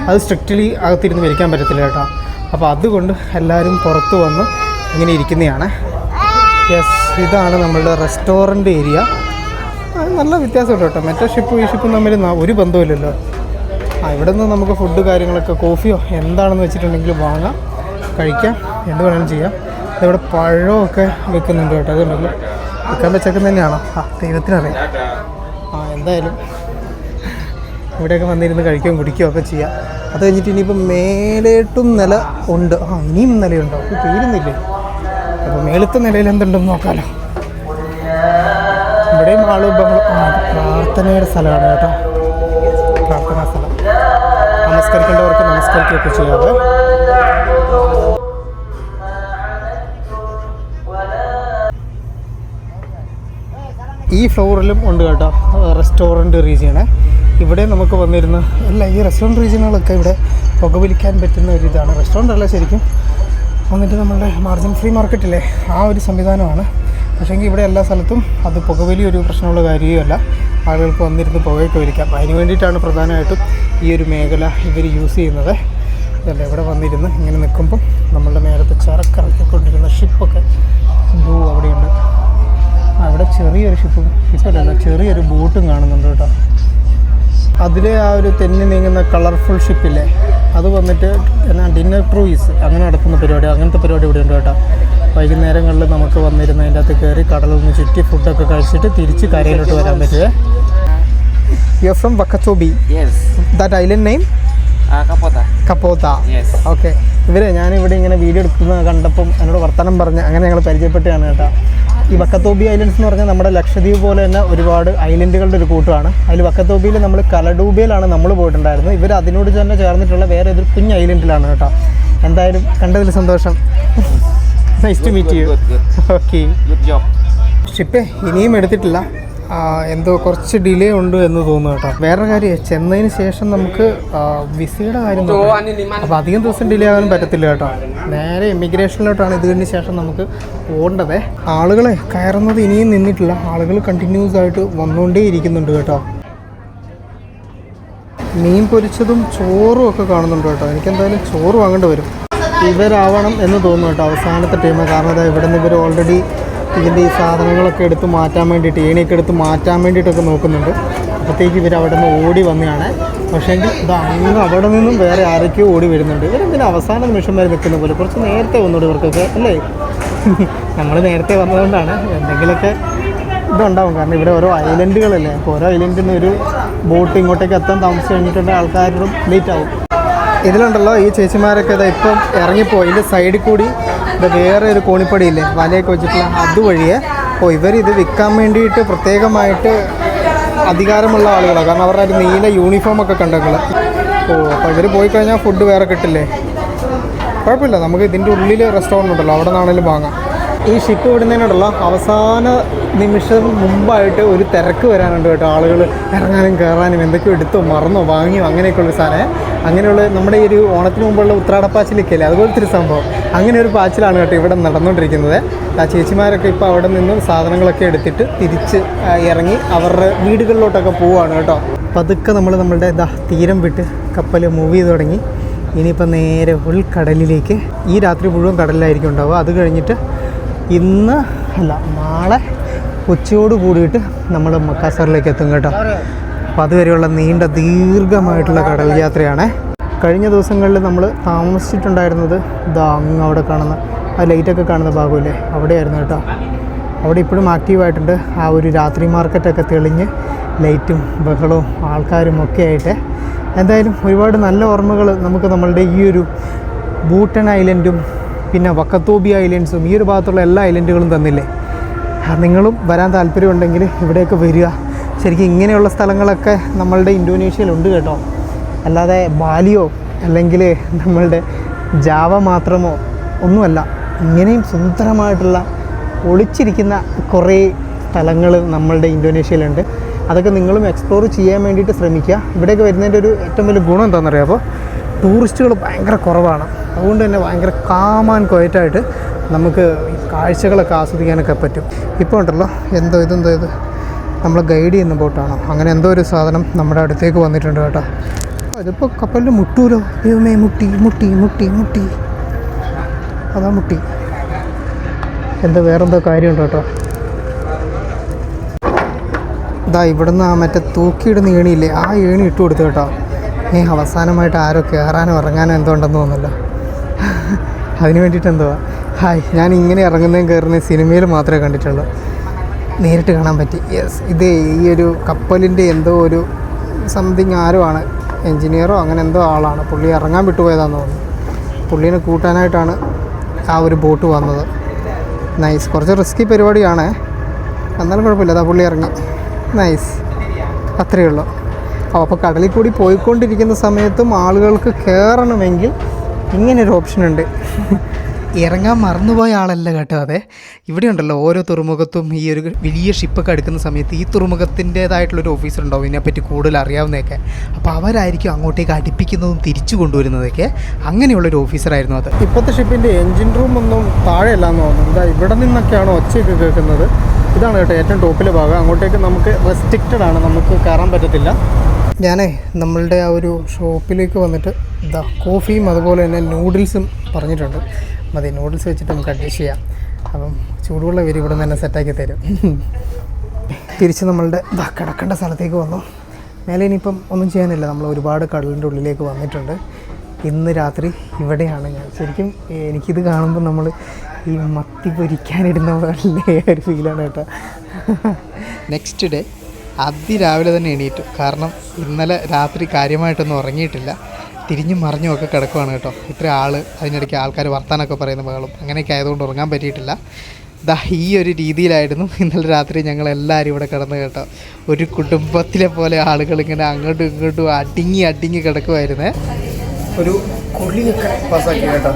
[SPEAKER 2] അത് സ്ട്രിക്റ്റ്ലി അകത്തിരുന്ന് വലിക്കാൻ പറ്റത്തില്ല കേട്ടോ. അപ്പോൾ അതുകൊണ്ട് എല്ലാവരും പുറത്ത് വന്ന് ഇങ്ങനെ ഇരിക്കുന്നതാണ്. യെസ്, ഇതാണ് നമ്മളുടെ റെസ്റ്റോറൻറ്റ് ഏരിയ. നല്ല വ്യത്യാസമുണ്ട് കേട്ടോ. മറ്റേ ഷിപ്പും ഈ ഷിപ്പും തമ്മിൽ ഒരു ബന്ധമില്ലല്ലോ. ഇവിടെ നിന്ന് നമുക്ക് ഫുഡ് കാര്യങ്ങളൊക്കെ കോഫിയോ എന്താണെന്ന് വെച്ചിട്ടുണ്ടെങ്കിൽ വാങ്ങാം, കഴിക്കാം, എന്ത് വേണമെങ്കിലും ചെയ്യാം. ഇവിടെ പഴമൊക്കെ വെക്കുന്നുണ്ട് കേട്ടോ. അതുകൊണ്ടല്ലോ വെക്കാൻ വെച്ചേക്കുന്നത് തന്നെയാണോ? ദൈവത്തിനറിയാം. എന്തായാലും ഇവിടെയൊക്കെ വന്നിരുന്ന് കഴിക്കുകയും കുടിക്കുകയും ഒക്കെ ചെയ്യാം. അത് കഴിഞ്ഞിട്ട് ഇനിയിപ്പോൾ മേലേട്ടും നില ഉണ്ട്. ഇനിയും നിലയുണ്ടോ? ഇത് തീരുന്നില്ലേ? അപ്പോൾ മേളത്തെ നിലയിൽ എന്തുണ്ടെന്ന് നോക്കാമല്ലോ. ഇവിടെയും ആളും പ്രാർത്ഥനയുടെ സ്ഥലമാണ് കേട്ടോ. പ്രാർത്ഥനാ സ്ഥലം, നമസ്കരിക്കേണ്ടവർക്ക് നമസ്കരിക്കുകയൊക്കെ ചെയ്യാതെ. ഈ ഫ്ലോറിലും ഉണ്ട് കേട്ടോ റെസ്റ്റോറൻറ്റ് റീജിയണ്. ഇവിടെ നമുക്ക് വന്നിരുന്ന ഈ റെസ്റ്റോറൻറ്റ് റീജിയനുകളൊക്കെ ഇവിടെ പുകവലിക്കാൻ പറ്റുന്ന ഒരു ഇതാണ്. റെസ്റ്റോറൻ്റ് അല്ല ശരിക്കും, വന്നിട്ട് നമ്മളുടെ മാർജിൻ ഫ്രീ മാർക്കറ്റില്ലേ ആ ഒരു സംവിധാനമാണ്. പക്ഷേങ്കിൽ ഇവിടെ എല്ലാ സ്ഥലത്തും അത് പുകവലി ഒരു പ്രശ്നമുള്ള കാര്യമല്ല. ആളുകൾക്ക് വന്നിരുന്ന് പുകയൊക്കെ വലിക്കാം. അതിന് വേണ്ടിയിട്ടാണ് പ്രധാനമായിട്ടും ഈ ഒരു മേഖല ഇവർ യൂസ് ചെയ്യുന്നത്. അതല്ല, ഇവിടെ വന്നിരുന്ന് ഇങ്ങനെ നിൽക്കുമ്പം നമ്മളുടെ നേരത്തെ ചരക്കിറക്കിക്കൊണ്ടിരുന്ന ഷിപ്പൊക്കെ അവിടെയുണ്ട്. അവിടെ ചെറിയൊരു ഷിപ്പല്ല, ചെറിയൊരു ബോട്ടും കാണുന്നുണ്ട് കേട്ടോ. അതിലെ ആ ഒരു തെന്നി നീങ്ങുന്ന കളർഫുൾ ഷിപ്പില്ലേ, അത് വന്നിട്ട് ഡിന്നർ ക്രൂയിസ് അങ്ങനെ നടത്തുന്ന പരിപാടി, അങ്ങനത്തെ പരിപാടി ഇവിടെ ഉണ്ട് കേട്ടോ. വൈകുന്നേരങ്ങളിൽ നമുക്ക് വന്നിരുന്ന് അതിൻ്റെ അകത്ത് കയറി കടലൊന്ന് ചുറ്റി ഫുഡൊക്കെ കഴിച്ചിട്ട് തിരിച്ച് കരയിലോട്ട് വരാൻ പറ്റുമേ. You are from Wakatobi? That island name? Kapota. Okay. ഞാനിവിടെ ഇങ്ങനെ വീഡിയോ എടുക്കുന്നത് കണ്ടപ്പം എന്നോട് വർത്തമാനം പറഞ്ഞ് അങ്ങനെ ഞങ്ങൾ പരിചയപ്പെട്ടാണ് കേട്ടോ. ഈ വക്കത്തോബി ഐലൻഡ്സ് എന്ന് പറഞ്ഞാൽ നമ്മുടെ ലക്ഷദ്വീപ് പോലെ തന്നെ ഒരുപാട് ഐലൻഡുകളുടെ ഒരു കൂട്ടമാണ്. അതിൽ വക്കത്തോബിയിൽ നമ്മൾ കലഡൂബയിലാണ് നമ്മൾ പോയിട്ടുണ്ടായിരുന്നത്. ഇവർ അതിനോട് തന്നെ ചേർന്നിട്ടുള്ള വേറെ ഒരു കുഞ്ഞ് ഐലൻഡിലാണ് കേട്ടോ. എന്തായാലും കണ്ടതിൽ സന്തോഷം. Nice to meet you. Okay. ഷിപ്പേ ഇനിയും എടുത്തിട്ടില്ല, എന്തോ കുറച്ച് ഡിലേ ഉണ്ട് എന്ന് തോന്നുന്നു കേട്ടോ. വേറൊരു കാര്യം, ചെന്നതിന് ശേഷം നമുക്ക് വിസയുടെ കാര്യം നോക്കാം. അപ്പോൾ അധികം ദിവസം ഡിലേ ആകാനും പറ്റത്തില്ല കേട്ടോ. നേരെ ഇമിഗ്രേഷനിലോട്ടാണ് ഇതിന് ശേഷം നമുക്ക് പോകേണ്ടത്. ആളുകളെ കയറുന്നത് ഇനിയും നിന്നിട്ടില്ല, ആളുകൾ കണ്ടിന്യൂസ് ആയിട്ട് വന്നുകൊണ്ടേ ഇരിക്കുന്നുണ്ട് കേട്ടോ. മീൻ പൊരിച്ചതും ചോറും ഒക്കെ കാണുന്നുണ്ട് കേട്ടോ. എനിക്കെന്തായാലും ചോറ് വാങ്ങേണ്ടി വരും. ഇവരാവണം എന്ന് തോന്നുന്നു കേട്ടോ അവസാനത്തെ ടീം. കാരണം അതായത് ഇവിടെ നിന്ന് ഇവർ ഓൾറെഡി ഇതിൻ്റെ ഈ സാധനങ്ങളൊക്കെ എടുത്ത് മാറ്റാൻ വേണ്ടിയിട്ട്, ഏണിയൊക്കെ എടുത്ത് മാറ്റാൻ വേണ്ടിയിട്ടൊക്കെ നോക്കുന്നുണ്ട്. അപ്പോഴത്തേക്ക് ഇവർ അവിടെ നിന്ന് ഓടി വന്നതാണ്. പക്ഷേങ്കിൽ ഇത് അങ്ങ് അവിടെ നിന്നും വേറെ ആരൊക്കെയോ ഓടി വരുന്നുണ്ട്. ഇവരെന്തിനും അവസാന നിമിഷം വരെ നിൽക്കുന്ന പോലെ. കുറച്ച് നേരത്തെ വന്നോട് ഇവർക്കൊക്കെ അല്ലേ? നമ്മൾ നേരത്തെ വന്നതുകൊണ്ടാണ് എന്തെങ്കിലുമൊക്കെ ഇതുണ്ടാവും. കാരണം ഇവിടെ ഓരോ ഐലൻഡുകളല്ലേ, അപ്പോൾ ഓരോ ഐലൻഡിൽ നിന്ന് ഒരു ബോട്ട് ഇങ്ങോട്ടേക്ക് എത്താൻ താമസിച്ച് കഴിഞ്ഞിട്ടുണ്ടെങ്കിൽ ആൾക്കാരും ലേറ്റ് ആവും. ഇതിലുണ്ടല്ലോ ഈ ചേച്ചിമാരൊക്കെ ഇതാ ഇപ്പം ഇറങ്ങിപ്പോയി. ഇതിൻ്റെ സൈഡിൽ കൂടി ഇത് വേറെ ഒരു കോണിപ്പടിയില്ലേ വലയൊക്കെ വെച്ചിട്ടുള്ള അതുവഴിയെ ഇവരിത് വിൽക്കാൻ വേണ്ടിയിട്ട് പ്രത്യേകമായിട്ട് അധികാരമുള്ള ആളുകളാണ്. കാരണം അവരുടെ ഒരു നീല യൂണിഫോമൊക്കെ കണ്ടെങ്കിൽ അപ്പോൾ ഇവർ പോയി കഴിഞ്ഞാൽ ഫുഡ് വേറെ കിട്ടില്ലേ. കുഴപ്പമില്ല, നമുക്ക് ഇതിൻ്റെ ഉള്ളിൽ റെസ്റ്റോറൻറ്റ് ഉണ്ടല്ലോ, അവിടെ നിന്നാണെങ്കിലും വാങ്ങാം. ഈ ഷിപ്പ് വിടുന്നതിനോടുള്ള അവസാന നിമിഷം മുമ്പായിട്ട് ഒരു തിരക്ക് വരാനുണ്ട് കേട്ടോ. ആളുകൾ ഇറങ്ങാനും കയറാനും എന്തൊക്കെയോ എടുത്തോ മറന്നോ വാങ്ങിയോ അങ്ങനെയൊക്കെയുള്ള സാധനം. അങ്ങനെയുള്ള നമ്മുടെ ഈ ഒരു ഓണത്തിന് മുമ്പുള്ള ഉത്രാടപ്പാച്ചിലൊക്കെ അല്ലേ, അതുപോലത്തെ ഒരു സംഭവം. അങ്ങനെ ഒരു പാച്ചിലാണ് കേട്ടോ ഇവിടെ നടന്നുകൊണ്ടിരിക്കുന്നത്. ആ ചേച്ചിമാരൊക്കെ ഇപ്പോൾ അവിടെ നിന്നും സാധനങ്ങളൊക്കെ എടുത്തിട്ട് തിരിച്ച് ഇറങ്ങി അവരുടെ വീടുകളിലോട്ടൊക്കെ പോവുകയാണ് കേട്ടോ. പതുക്കെ നമ്മളുടെ തീരം വിട്ട് കപ്പൽ മൂവ് ചെയ്ത് തുടങ്ങി. ഇനിയിപ്പോൾ നേരെ ഉൾക്കടലിലേക്ക്. ഈ രാത്രി മുഴുവൻ കടലിലായിരിക്കും ഉണ്ടാവുക. അത് കഴിഞ്ഞിട്ട് ഇന്ന് അല്ല, നാളെ ഉച്ചയോട് കൂടിയിട്ട് നമ്മൾ മക്കാസറിലേക്ക് എത്തും കേട്ടോ. അപ്പോൾ അതുവരെയുള്ള നീണ്ട ദീർഘമായിട്ടുള്ള കടൽ യാത്രയാണ്. കഴിഞ്ഞ ദിവസങ്ങളിൽ നമ്മൾ താമസിച്ചിട്ടുണ്ടായിരുന്നത് അങ്ങ് അവിടെ കാണുന്ന ആ ലൈറ്റൊക്കെ കാണുന്ന ഭാഗമില്ലേ, അവിടെയായിരുന്നു കേട്ടോ. അവിടെ ഇപ്പോഴും ആക്റ്റീവായിട്ടുണ്ട്. ആ ഒരു രാത്രി മാർക്കറ്റൊക്കെ തെളിഞ്ഞ് ലൈറ്റും ബഹളവും ആൾക്കാരും ഒക്കെ ആയിട്ട് എന്തായാലും ഒരുപാട് നല്ല ഓർമ്മകൾ നമുക്ക് നമ്മളുടെ ഈ ഒരു ബൂട്ടൻ ഐലൻഡും പിന്നെ വക്കത്തോബി ഐലൻഡ്സും ഈ ഒരു ഭാഗത്തുള്ള എല്ലാ ഐലൻഡുകളും തന്നില്ലേ. നിങ്ങളും വരാൻ താല്പര്യമുണ്ടെങ്കിൽ ഇവിടെയൊക്കെ വരിക. ശരിക്കും ഇങ്ങനെയുള്ള സ്ഥലങ്ങളൊക്കെ നമ്മളുടെ ഇന്തോനേഷ്യയിലുണ്ട് കേട്ടോ. അല്ലാതെ ബാലിയോ അല്ലെങ്കിൽ നമ്മളുടെ ജാവ മാത്രമോ ഒന്നുമല്ല. ഇങ്ങനെയും സുന്ദരമായിട്ടുള്ള ഒളിച്ചിരിക്കുന്ന കുറേ സ്ഥലങ്ങൾ നമ്മളുടെ ഇന്തോനേഷ്യയിലുണ്ട്. അതൊക്കെ നിങ്ങളും എക്സ്പ്ലോർ ചെയ്യാൻ വേണ്ടിയിട്ട് ശ്രമിക്കുക. ഇവിടെയൊക്കെ വരുന്നതിൻ്റെ ഒരു ഏറ്റവും വലിയ ഗുണം എന്താണെന്ന് അറിയാമോ, ടൂറിസ്റ്റുകൾ ഭയങ്കര കുറവാണ്. അതുകൊണ്ട് തന്നെ ഭയങ്കര കാം ആൻഡ് ക്വയറ്റായിട്ട് നമുക്ക് കാഴ്ചകളൊക്കെ ആസ്വദിക്കാനൊക്കെ പറ്റും. ഇപ്പോൾ ഉണ്ടല്ലോ ഇതെന്തോ ഇത് നമ്മളെ ഗൈഡ് ചെയ്യുന്ന ബോട്ടാണോ, അങ്ങനെ എന്തോ ഒരു സാധനം നമ്മുടെ അടുത്തേക്ക് വന്നിട്ടുണ്ട് കേട്ടോ. അതിപ്പോൾ കപ്പലിൽ മുട്ടൂലോ, ദൈവമേ, മുട്ടി അതാ മുട്ടി. വേറെന്തോ കാര്യമുണ്ട് കേട്ടോ. ഇതാ ഇവിടുന്ന് ആ മറ്റേ തൂക്കിയിടുന്ന ഏണിയില്ലേ, ആ ഏണി ഇട്ട് കൊടുത്തു കേട്ടോ. അവസാനമായിട്ട് ആരോ കയറാനോ ഇറങ്ങാനോ എന്തോ ഉണ്ടെന്ന് തോന്നുന്നല്ലോ. അതിന് വേണ്ടിയിട്ട് എന്തുവാ. ഹായ്, ഞാൻ ഇങ്ങനെ ഇറങ്ങുന്നതും കയറുന്നതും സിനിമയിൽ മാത്രമേ കണ്ടിട്ടുള്ളൂ, നേരിട്ട് കാണാൻ പറ്റി. യെസ്, ഇത് ഈ ഒരു കപ്പലിൻ്റെ എന്തോ ഒരു സംതിങ് ആരോ ആണ്, എൻജിനീയറോ അങ്ങനെ എന്തോ ആളാണ്. പുള്ളി ഇറങ്ങാൻ വിട്ടുപോയതാണെന്ന് തോന്നുന്നു. പുള്ളീനെ കൂട്ടാനായിട്ടാണ് ആ ഒരു ബോട്ട് വന്നത്. നൈസ്. കുറച്ച് റിസ്കി പരിപാടിയാണ്, എന്നാലും കുഴപ്പമില്ല. അതാ പുള്ളി ഇറങ്ങി. നൈസ്, അത്രയേ ഉള്ളൂ. അപ്പോൾ കടലിൽ കൂടി പോയിക്കൊണ്ടിരിക്കുന്ന സമയത്തും ആളുകൾക്ക് കയറണമെങ്കിൽ ഇങ്ങനൊരു ഓപ്ഷനുണ്ട്.
[SPEAKER 1] ഇറങ്ങാൻ മറന്നുപോയ ആളല്ല കേട്ടോ. അതെ, ഇവിടെ ഉണ്ടല്ലോ ഓരോ തുറമുഖത്തും ഈ ഒരു വലിയ ഷിപ്പൊക്കെ എടുക്കുന്ന സമയത്ത് ഈ തുറമുഖത്തിൻ്റേതായിട്ടുള്ളൊരു ഓഫീസർ ഉണ്ടാവും ഇതിനെപ്പറ്റി കൂടുതൽ അറിയാവുന്നതൊക്കെ. അപ്പോൾ അവരായിരിക്കും അങ്ങോട്ടേക്ക് അടുപ്പിക്കുന്നതും തിരിച്ചു കൊണ്ടുവരുന്നതൊക്കെ. അങ്ങനെയുള്ളൊരു ഓഫീസറായിരുന്നു അത്.
[SPEAKER 2] ഇപ്പോഴത്തെ ഷിപ്പിൻ്റെ എൻജിൻ റൂം ഒന്നും താഴെയല്ലാന്ന് തോന്നുന്നു. ഇതാ ഇവിടെ നിന്നൊക്കെയാണോ ഒച്ചയൊക്കെ കേൾക്കുന്നത്. ഇതാണ് കേട്ടോ ഏറ്റവും ടോപ്പിലെ ഭാഗം. അങ്ങോട്ടേക്ക് നമുക്ക് റെസ്ട്രിക്റ്റഡ് ആണ്, നമുക്ക് കയറാൻ പറ്റത്തില്ല. നമ്മളുടെ ആ ഒരു ഷോപ്പിലേക്ക് വന്നിട്ട് കോഫിയും അതുപോലെ തന്നെ നൂഡിൽസും പറഞ്ഞിട്ടുണ്ട്. മതി, നൂഡിൽസ് വെച്ചിട്ട് നമുക്ക് അഡ്ജസ്റ്റ് ചെയ്യാം. അപ്പം ചൂടുള്ള വരി ഇവിടെ നിന്ന് തന്നെ സെറ്റാക്കി തരും. തിരിച്ച് നമ്മളുടെ കിടക്കേണ്ട സ്ഥലത്തേക്ക് വന്നു. മേലെ ഇനിയിപ്പം ഒന്നും ചെയ്യാനില്ല, നമ്മൾ ഒരുപാട് കടലിൻ്റെ ഉള്ളിലേക്ക് വന്നിട്ടുണ്ട്. ഇന്ന് രാത്രി ഇവിടെയാണ് ഞാൻ. ശരിക്കും എനിക്കിത് കാണുമ്പോൾ നമ്മൾ ഈ മത്തി പൊരിക്കാനിടുന്ന പോലെ ഒരു ഫീലാണ് കേട്ടോ.
[SPEAKER 1] നെക്സ്റ്റ് ഡേ അതിരാവിലെ തന്നെ എണീറ്റു. കാരണം ഇന്നലെ രാത്രി കാര്യമായിട്ടൊന്നും ഉറങ്ങിയിട്ടില്ല. തിരിഞ്ഞും മറിഞ്ഞും ഒക്കെ കിടക്കുവാണ് കേട്ടോ. ഇത്ര അതിനിടയ്ക്ക് ആൾക്കാർ വർത്താനൊക്കെ പറയുന്ന ബഹളം അങ്ങനെയൊക്കെ ആയതുകൊണ്ട് ഉറങ്ങാൻ പറ്റിയിട്ടില്ല. ഈ ഒരു രീതിയിലായിരുന്നു ഇന്നലെ രാത്രി ഞങ്ങളെല്ലാവരും ഇവിടെ കിടന്ന് കേട്ടോ. ഒരു കുടുംബത്തിലെ പോലെ ആളുകൾ ഇങ്ങനെ അങ്ങോട്ടും ഇങ്ങോട്ടും അടിങ്ങി കിടക്കുമായിരുന്നേ.
[SPEAKER 2] ഒരു കുളിയൊക്കെ പാസ്സാക്കി കേട്ടോ.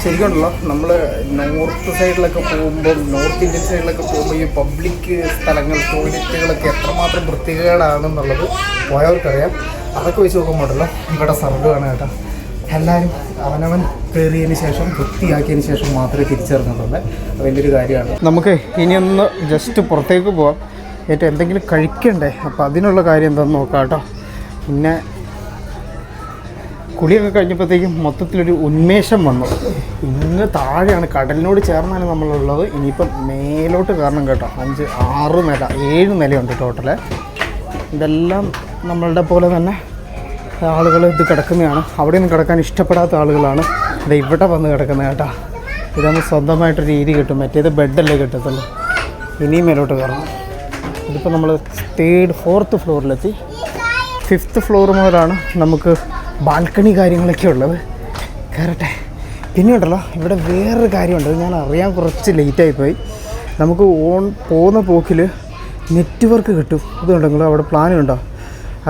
[SPEAKER 2] ശരിക്കുണ്ടല്ലോ നമ്മൾ നോർത്ത് സൈഡിലൊക്കെ പോകുമ്പോൾ, നോർത്ത് ഇന്ത്യൻ സൈഡിലൊക്കെ പോകുമ്പോൾ ഈ പബ്ലിക് സ്ഥലങ്ങൾ, ടോയ്ലറ്റുകളൊക്കെ എത്രമാത്രം വൃത്തികേടാണെന്നുള്ളത് പോയവർക്കറിയാം. അതൊക്കെ വെച്ച് നോക്കുമ്പോഴല്ലോ ഇവിടെ സ്വർഗ്ഗമാണ് കേട്ടോ. എല്ലാവരും അവനവൻ കയറിയതിന് ശേഷം വൃത്തിയാക്കിയതിന് ശേഷം മാത്രമേ തിരിച്ചിറങ്ങുന്നുള്ളൂ. അതിൻ്റെ ഒരു കാര്യമാണ്. നമുക്ക് ഇനിയൊന്ന് ജസ്റ്റ് പുറത്തേക്ക് പോകാം. ഏറ്റവും എന്തെങ്കിലും കഴിക്കണ്ടേ, അപ്പോൾ അതിനുള്ള കാര്യം എന്താണെന്ന് നോക്കാം കേട്ടോ. പിന്നെ കുളിയൊക്കെ കഴിഞ്ഞപ്പോഴത്തേക്കും മൊത്തത്തിലൊരു ഉന്മേഷം വന്നു. ഇങ്ങ് താഴെയാണ്, കടലിനോട് ചേർന്നാണ് നമ്മളുള്ളത്. ഇനിയിപ്പം മേലോട്ട് കയറണം കേട്ടോ. 5, 6 നില 7 നിലയുണ്ട് ടോട്ടല്. ഇതെല്ലാം നമ്മളുടെ പോലെ തന്നെ ആളുകൾ ഇത് കിടക്കുന്നതാണ്. അവിടെ നിന്ന് കിടക്കാൻ ഇഷ്ടപ്പെടാത്ത ആളുകളാണ് ഇത് ഇവിടെ വന്ന് കിടക്കുന്നത് കേട്ടോ. ഇതൊന്ന് സ്വന്തമായിട്ടൊരു രീതി കിട്ടും, മറ്റേത് ബെഡല്ലേ കിട്ടത്തുള്ളൂ. ഇനിയും മേലോട്ട് കയറണം. ഇതിപ്പോൾ നമ്മൾ 3rd 4th ഫ്ലോറിലെത്തി. 5th ഫ്ലോർ മുതലാണ് നമുക്ക് ബാൽക്കണി കാര്യങ്ങളൊക്കെ ഉള്ളത്. കയറട്ടെ. പിന്നെ ഉണ്ടല്ലോ ഇവിടെ വേറൊരു കാര്യമുണ്ട്, ഞാൻ അറിയാൻ കുറച്ച് ലേറ്റായിപ്പോയി. നമുക്ക് പോകുന്ന പോക്കിൽ നെറ്റ്വർക്ക് കിട്ടും. അതുകൊണ്ടെങ്കിലും അവിടെ പ്ലാനുണ്ടോ?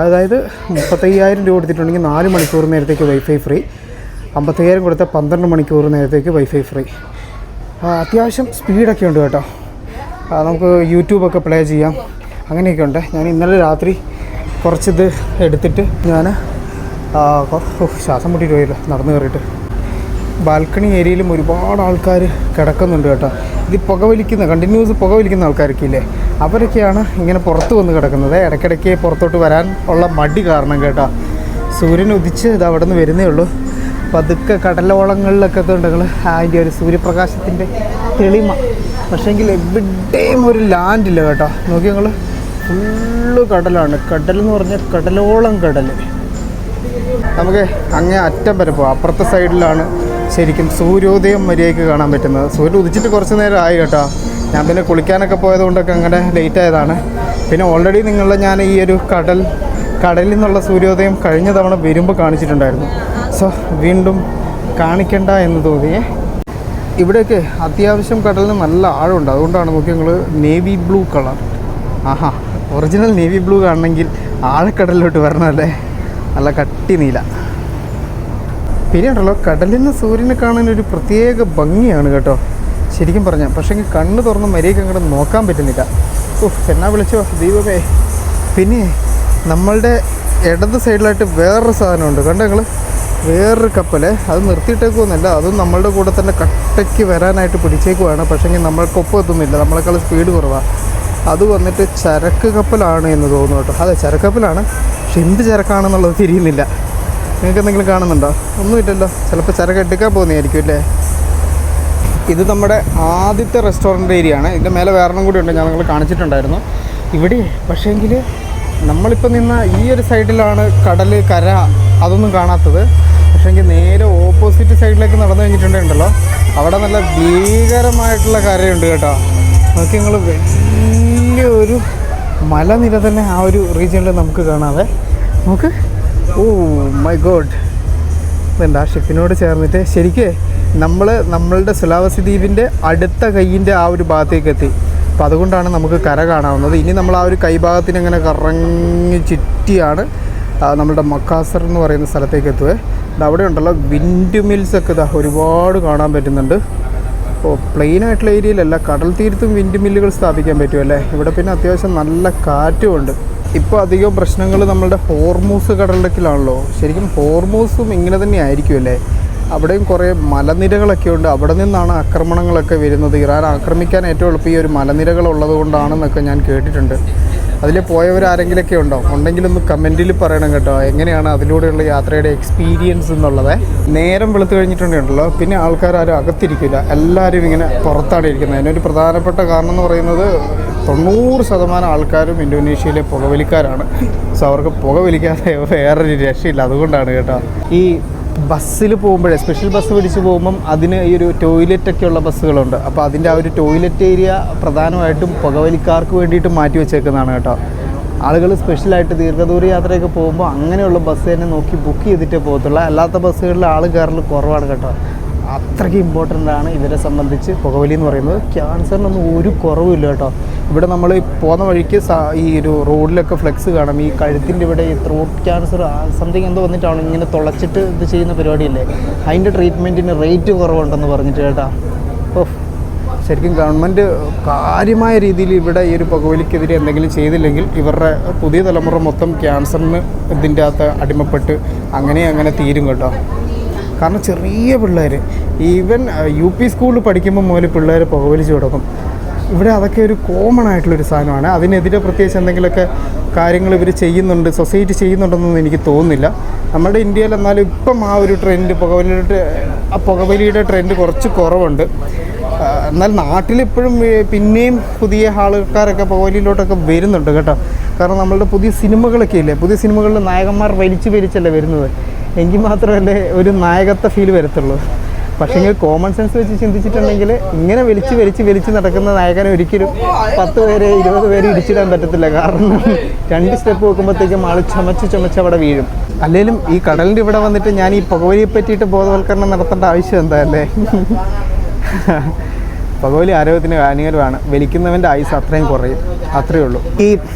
[SPEAKER 2] അതായത് 35,000 രൂപ കൊടുത്തിട്ടുണ്ടെങ്കിൽ 4 മണിക്കൂർ നേരത്തേക്ക് വൈഫൈ ഫ്രീ, 55,000 കൊടുത്താൽ 12 മണിക്കൂർ നേരത്തേക്ക് വൈഫൈ ഫ്രീ. അത്യാവശ്യം സ്പീഡൊക്കെ ഉണ്ട് കേട്ടോ. നമുക്ക് യൂട്യൂബൊക്കെ പ്ലേ ചെയ്യാം, അങ്ങനെയൊക്കെ ഉണ്ട്. ഞാൻ ഇന്നലെ രാത്രി കുറച്ചിത് എടുത്തിട്ട് ഞാൻ ശ്വാസം മുട്ടിയിട്ട് പോയില്ല നടന്നു കയറിയിട്ട്. ബാൽക്കണി ഏരിയയിലും ഒരുപാട് ആൾക്കാർ കിടക്കുന്നുണ്ട് കേട്ടോ. ഇത് കണ്ടിന്യൂസ് പുകവലിക്കുന്ന ആൾക്കാരൊക്കെ ഇല്ലേ, അവരൊക്കെയാണ് ഇങ്ങനെ പുറത്ത് വന്ന് കിടക്കുന്നത്. ഇടയ്ക്കിടയ്ക്ക് പുറത്തോട്ട് വരാൻ ഉള്ള മടി കാരണം കേട്ടോ. സൂര്യൻ ഉദിച്ച് ഇത് അവിടെ നിന്ന് വരുന്നേ ഉള്ളൂ. പതുക്കെ കടലോളങ്ങളിലൊക്കെ ഉണ്ടെങ്കിൽ അതിൻ്റെ ഒരു സൂര്യപ്രകാശത്തിൻ്റെ തെളിമ. പക്ഷേങ്കിൽ എവിടെയും ഒരു ലാൻഡില്ല കേട്ടോ. നോക്കി ഞങ്ങൾ ഫുള്ള് കടലാണ്. കടലെന്ന് പറഞ്ഞാൽ കടലോളം കടൽ. നമുക്ക് അങ്ങേ അറ്റം വരെ പോകാം. അപ്പുറത്തെ സൈഡിലാണ് ശരിക്കും സൂര്യോദയം മര്യാദയ്ക്ക് കാണാൻ പറ്റുന്നത്. സൂര്യൻ ഉദിച്ചിട്ട് കുറച്ച് നേരം ആയി കേട്ടോ. ഞാൻ പിന്നെ കുളിക്കാനൊക്കെ പോയതുകൊണ്ടൊക്കെ അങ്ങനെ ലേറ്റ് ആയതാണ്. പിന്നെ ഓൾറെഡി ഞാൻ ഈ ഒരു കടലിൽ നിന്നുള്ള സൂര്യോദയം കഴിഞ്ഞ തവണ വരുമ്പോൾ കാണിച്ചിട്ടുണ്ടായിരുന്നു. സോ വീണ്ടും കാണിക്കണ്ട എന്ന് തോന്നിയേ. ഇവിടെയൊക്കെ അത്യാവശ്യം കടലിന് നല്ല ആഴമുണ്ട്. അതുകൊണ്ടാണ് നോക്കി ഞങ്ങൾ നേവി ബ്ലൂ കളർ. ആഹാ, ഒറിജിനൽ നേവി ബ്ലൂ കാണണമെങ്കിൽ ആഴക്കടലിലോട്ട് വരണമല്ലേ. നല്ല കട്ടി നീല. പിന്നെ ഉണ്ടല്ലോ കടലിൽ നിന്ന് സൂര്യനെ കാണാൻ ഒരു പ്രത്യേക ഭംഗിയാണ് കേട്ടോ ശരിക്കും പറഞ്ഞാൽ. പക്ഷേ കണ്ണ് തുറന്ന് മര്യാദയ്ക്ക് അങ്ങോട്ട് നോക്കാൻ പറ്റുന്നില്ല. എന്നാ വിളിച്ചോ ദൈവമേ. പിന്നെ നമ്മളുടെ ഇടത് സൈഡിലായിട്ട് വേറൊരു സാധനമുണ്ട് കണ്ടോ ഞങ്ങൾ. വേറൊരു കപ്പൽ. അത് നിർത്തിയിട്ടേക്കൊന്നുമില്ല. അതും നമ്മളുടെ കൂടെ തന്നെ കട്ടയ്ക്ക് വരാനായിട്ട് പിടിച്ചേക്കുവാണ്. പക്ഷേ നമ്മൾക്കൊപ്പം എത്തുന്നില്ല. നമ്മളെക്കാൾ സ്പീഡ് കുറവാണ്. അത് വന്നിട്ട് ചരക്ക് കപ്പലാണ് എന്ന് തോന്നുന്നു കേട്ടോ. അതെ, ചരക്ക് കപ്പലാണ്. പക്ഷെ എന്ത് ചരക്കാണെന്നുള്ളത് തിരിയുന്നില്ല. നിങ്ങൾക്ക് എന്തെങ്കിലും കാണുന്നുണ്ടോ? ഒന്നുമില്ലല്ലോ. ചിലപ്പോൾ ചരക്ക് എടുക്കാൻ പോകുന്നതായിരിക്കും അല്ലേ. ഇത് നമ്മുടെ ആദ്യത്തെ റെസ്റ്റോറൻറ്റ് ഏരിയ ആണ്. ഇതിൻ്റെ മേലെ വേറെണ്ണം കൂടി ഉണ്ട്, ഞാൻ നിങ്ങൾ കാണിച്ചിട്ടുണ്ടായിരുന്നു. ഇവിടെ പക്ഷേങ്കിൽ നമ്മളിപ്പോൾ നിന്ന ഈ ഒരു സൈഡിലാണ് കടൽ, കര അതൊന്നും കാണാത്തത്. പക്ഷേങ്കിൽ നേരെ ഓപ്പോസിറ്റ് സൈഡിലേക്ക് നടന്നു കഴിഞ്ഞിട്ടുണ്ടല്ലോ, അവിടെ നല്ല ഭീകരമായിട്ടുള്ള കരയുണ്ട് കേട്ടോ. നോക്കി നിങ്ങൾ, വലിയൊരു മലനിര തന്നെ ആ ഒരു റീജിയനിൽ നമുക്ക് കാണാതെ. നമുക്ക് ഓ മൈ ഗോഡ്, ഇതെന്താ ഷിപ്പിനോട് ചേർന്നിട്ട് ശരിക്കും നമ്മളുടെ സുലാവസി ദ്വീപിൻ്റെ അടുത്ത കൈയിൻ്റെ ആ ഒരു ഭാഗത്തേക്ക് എത്തി. അപ്പോൾ അതുകൊണ്ടാണ് നമുക്ക് കര കാണാവുന്നത്. ഇനി നമ്മൾ ആ ഒരു കൈഭാഗത്തിന് അങ്ങനെ കറങ്ങി ചുറ്റിയാണ് നമ്മളുടെ മക്കാസർ എന്ന് പറയുന്ന സ്ഥലത്തേക്ക് എത്തുവേ. അവിടെ ഉണ്ടല്ലോ വിൻഡ് മിൽസൊക്കെ ഇതാ ഒരുപാട് കാണാൻ പറ്റുന്നുണ്ട്. അപ്പോൾ പ്ലെയിനായിട്ടുള്ള ഏരിയയിലല്ല, കടൽ തീരത്തും വിൻഡ് മില്ലുകൾ സ്ഥാപിക്കാൻ പറ്റുമല്ലേ. ഇവിടെ പിന്നെ അത്യാവശ്യം നല്ല കാറ്റുമുണ്ട്. ഇപ്പോൾ അധികം പ്രശ്നങ്ങൾ നമ്മളുടെ ഹോർമൂസ് കടലിലേക്കിലാണല്ലോ. ശരിക്കും ഹോർമൂസും ഇങ്ങനെ തന്നെ ആയിരിക്കും അല്ലേ. അവിടെയും കുറേ മലനിരകളൊക്കെ ഉണ്ട്. അവിടെ നിന്നാണ് ആക്രമണങ്ങളൊക്കെ വരുന്നത്. ഇറാൻ ആക്രമിക്കാൻ ഏറ്റവും എളുപ്പം ഈ ഒരു മലനിരകളുള്ളത് കൊണ്ടാണെന്നൊക്കെ ഞാൻ കേട്ടിട്ടുണ്ട്. അതിൽ പോയവരാരെങ്കിലൊക്കെ ഉണ്ടോ? ഉണ്ടെങ്കിലൊന്ന് കമൻറ്റിൽ പറയണം കേട്ടോ. എങ്ങനെയാണ് അതിലൂടെയുള്ള യാത്രയുടെ എക്സ്പീരിയൻസ് എന്നുള്ളത്. നേരം വെളുത്ത് കഴിഞ്ഞിട്ടുണ്ടല്ലോ, പിന്നെ ആൾക്കാരും അകത്തിരിക്കില്ല, എല്ലാവരും ഇങ്ങനെ പുറത്താണ് ഇരിക്കുന്നത്. അതിനൊരു പ്രധാനപ്പെട്ട കാരണം എന്ന് പറയുന്നത് 90% ആൾക്കാരും ഇന്തോനേഷ്യയിലെ പുകവലിക്കാരാണ്. സോ അവർക്ക് പുകവലിക്കാതെ വേറൊരു രക്ഷയില്ല. അതുകൊണ്ടാണ് കേട്ടോ. ഈ ബസ്സിൽ പോകുമ്പോഴേ, സ്പെഷ്യൽ ബസ് പിടിച്ച് പോകുമ്പം അതിന് ഈ ഒരു ടോയ്ലറ്റൊക്കെ ഉള്ള ബസ്സുകളുണ്ട്. അപ്പോൾ അതിൻ്റെ ആ ഒരു ടോയ്ലറ്റ് ഏരിയ പ്രധാനമായിട്ടും പുകവലിക്കാർക്ക് വേണ്ടിയിട്ട് മാറ്റി വെച്ചേക്കുന്നതാണ് കേട്ടോ. ആളുകൾ സ്പെഷ്യലായിട്ട് ദീർഘദൂര യാത്രയൊക്കെ പോകുമ്പോൾ അങ്ങനെയുള്ള ബസ് തന്നെ നോക്കി ബുക്ക് ചെയ്തിട്ടേ പോകത്തുള്ളൂ. അല്ലാത്ത ബസ്സുകളിൽ ആൾ കയറൽ കുറവാണ് കേട്ടോ. അത്രയ്ക്ക് ഇമ്പോർട്ടൻ്റ് ആണ് ഇവരെ സംബന്ധിച്ച് പുകവലി എന്ന് പറയുന്നത്. ക്യാൻസറിനൊന്നും ഒരു കുറവില്ല കേട്ടോ. ഇവിടെ നമ്മൾ പോകുന്ന വഴിക്ക് ഈ ഒരു റോഡിലൊക്കെ ഫ്ലെക്സ് കാണാം. ഈ കഴുത്തിൻ്റെ ഇവിടെ ഈ ത്രോട്ട് ക്യാൻസർ സംതിങ് എന്തോ വന്നിട്ടാണ് ഇങ്ങനെ തുളച്ചിട്ട് ഇത് ചെയ്യുന്ന പരിപാടിയില്ലേ, അതിൻ്റെ ട്രീറ്റ്മെൻറ്റിന് റേറ്റ് കുറവുണ്ടെന്ന് പറഞ്ഞിട്ട് കേട്ടോ. ശരിക്കും ഗവൺമെൻറ് കാര്യമായ രീതിയിൽ ഇവിടെ ഈ ഒരു പുകവലിക്കെതിരെ എന്തെങ്കിലും ചെയ്തില്ലെങ്കിൽ ഇവരുടെ പുതിയ തലമുറ മൊത്തം ക്യാൻസറിന് ഇതിൻ്റെ അകത്ത് അടിമപ്പെട്ട് അങ്ങനെ തീരും കേട്ടോ. കാരണം ചെറിയ പിള്ളേർ, ഈവൻ UP സ്കൂളിൽ പഠിക്കുമ്പോൾ മുതൽ പിള്ളേർ പുകവലിച്ച് തുടങ്ങും. ഇവിടെ അതൊക്കെ ഒരു കോമൺ ആയിട്ടുള്ളൊരു സാധനമാണ്. അതിനെതിരെ പ്രത്യേകിച്ച് എന്തെങ്കിലുമൊക്കെ കാര്യങ്ങൾ ഇവർ ചെയ്യുന്നുണ്ട്, സൊസൈറ്റി ചെയ്യുന്നുണ്ടെന്നൊന്നും എനിക്ക് തോന്നുന്നില്ല. നമ്മുടെ ഇന്ത്യയിൽ എന്നാലും ഇപ്പം ആ ഒരു ട്രെൻഡ് പുകവലിയുടെ ട്രെൻഡ് കുറച്ച് കുറവുണ്ട്. എന്നാൽ നാട്ടിലിപ്പോഴും പിന്നെയും പുതിയ ആൾക്കാരൊക്കെ പുകവലിയിലോട്ടൊക്കെ വരുന്നുണ്ട് കേട്ടോ. കാരണം നമ്മളുടെ പുതിയ സിനിമകളൊക്കെ ഇല്ലേ, പുതിയ സിനിമകളിൽ നായകന്മാർ വലിച്ചല്ലേ വരുന്നത്. എങ്കിൽ മാത്രമല്ലേ ഒരു നായകത്വ ഫീൽ വരത്തുള്ളൂ. പക്ഷേ കോമൺ സെൻസ് വെച്ച് ചിന്തിച്ചിട്ടുണ്ടെങ്കിൽ ഇങ്ങനെ വലിച്ച് നടക്കുന്ന നായകനെ ഒരിക്കലും 10 പേരെ 20 പേരെ ഇടിച്ചിടാൻ പറ്റത്തില്ല. കാരണം 2 സ്റ്റെപ്പ് വെക്കുമ്പോഴത്തേക്കും ആൾ ചുമച്ച് അവിടെ വീഴും. അല്ലെങ്കിലും ഈ കടലിൻ്റെ ഇവിടെ വന്നിട്ട് ഞാൻ ഈ പുകവലിയെ പറ്റിയിട്ട് ബോധവൽക്കരണം നടത്തേണ്ട ആവശ്യം എന്താ അല്ലേ. പുകവലി ആരോഗ്യത്തിന് ഹാനികരമാണ്. വലിക്കുന്നവൻ്റെ ആയുസ് അത്രയും കുറയും, അത്രയേ ഉള്ളൂ. ഈ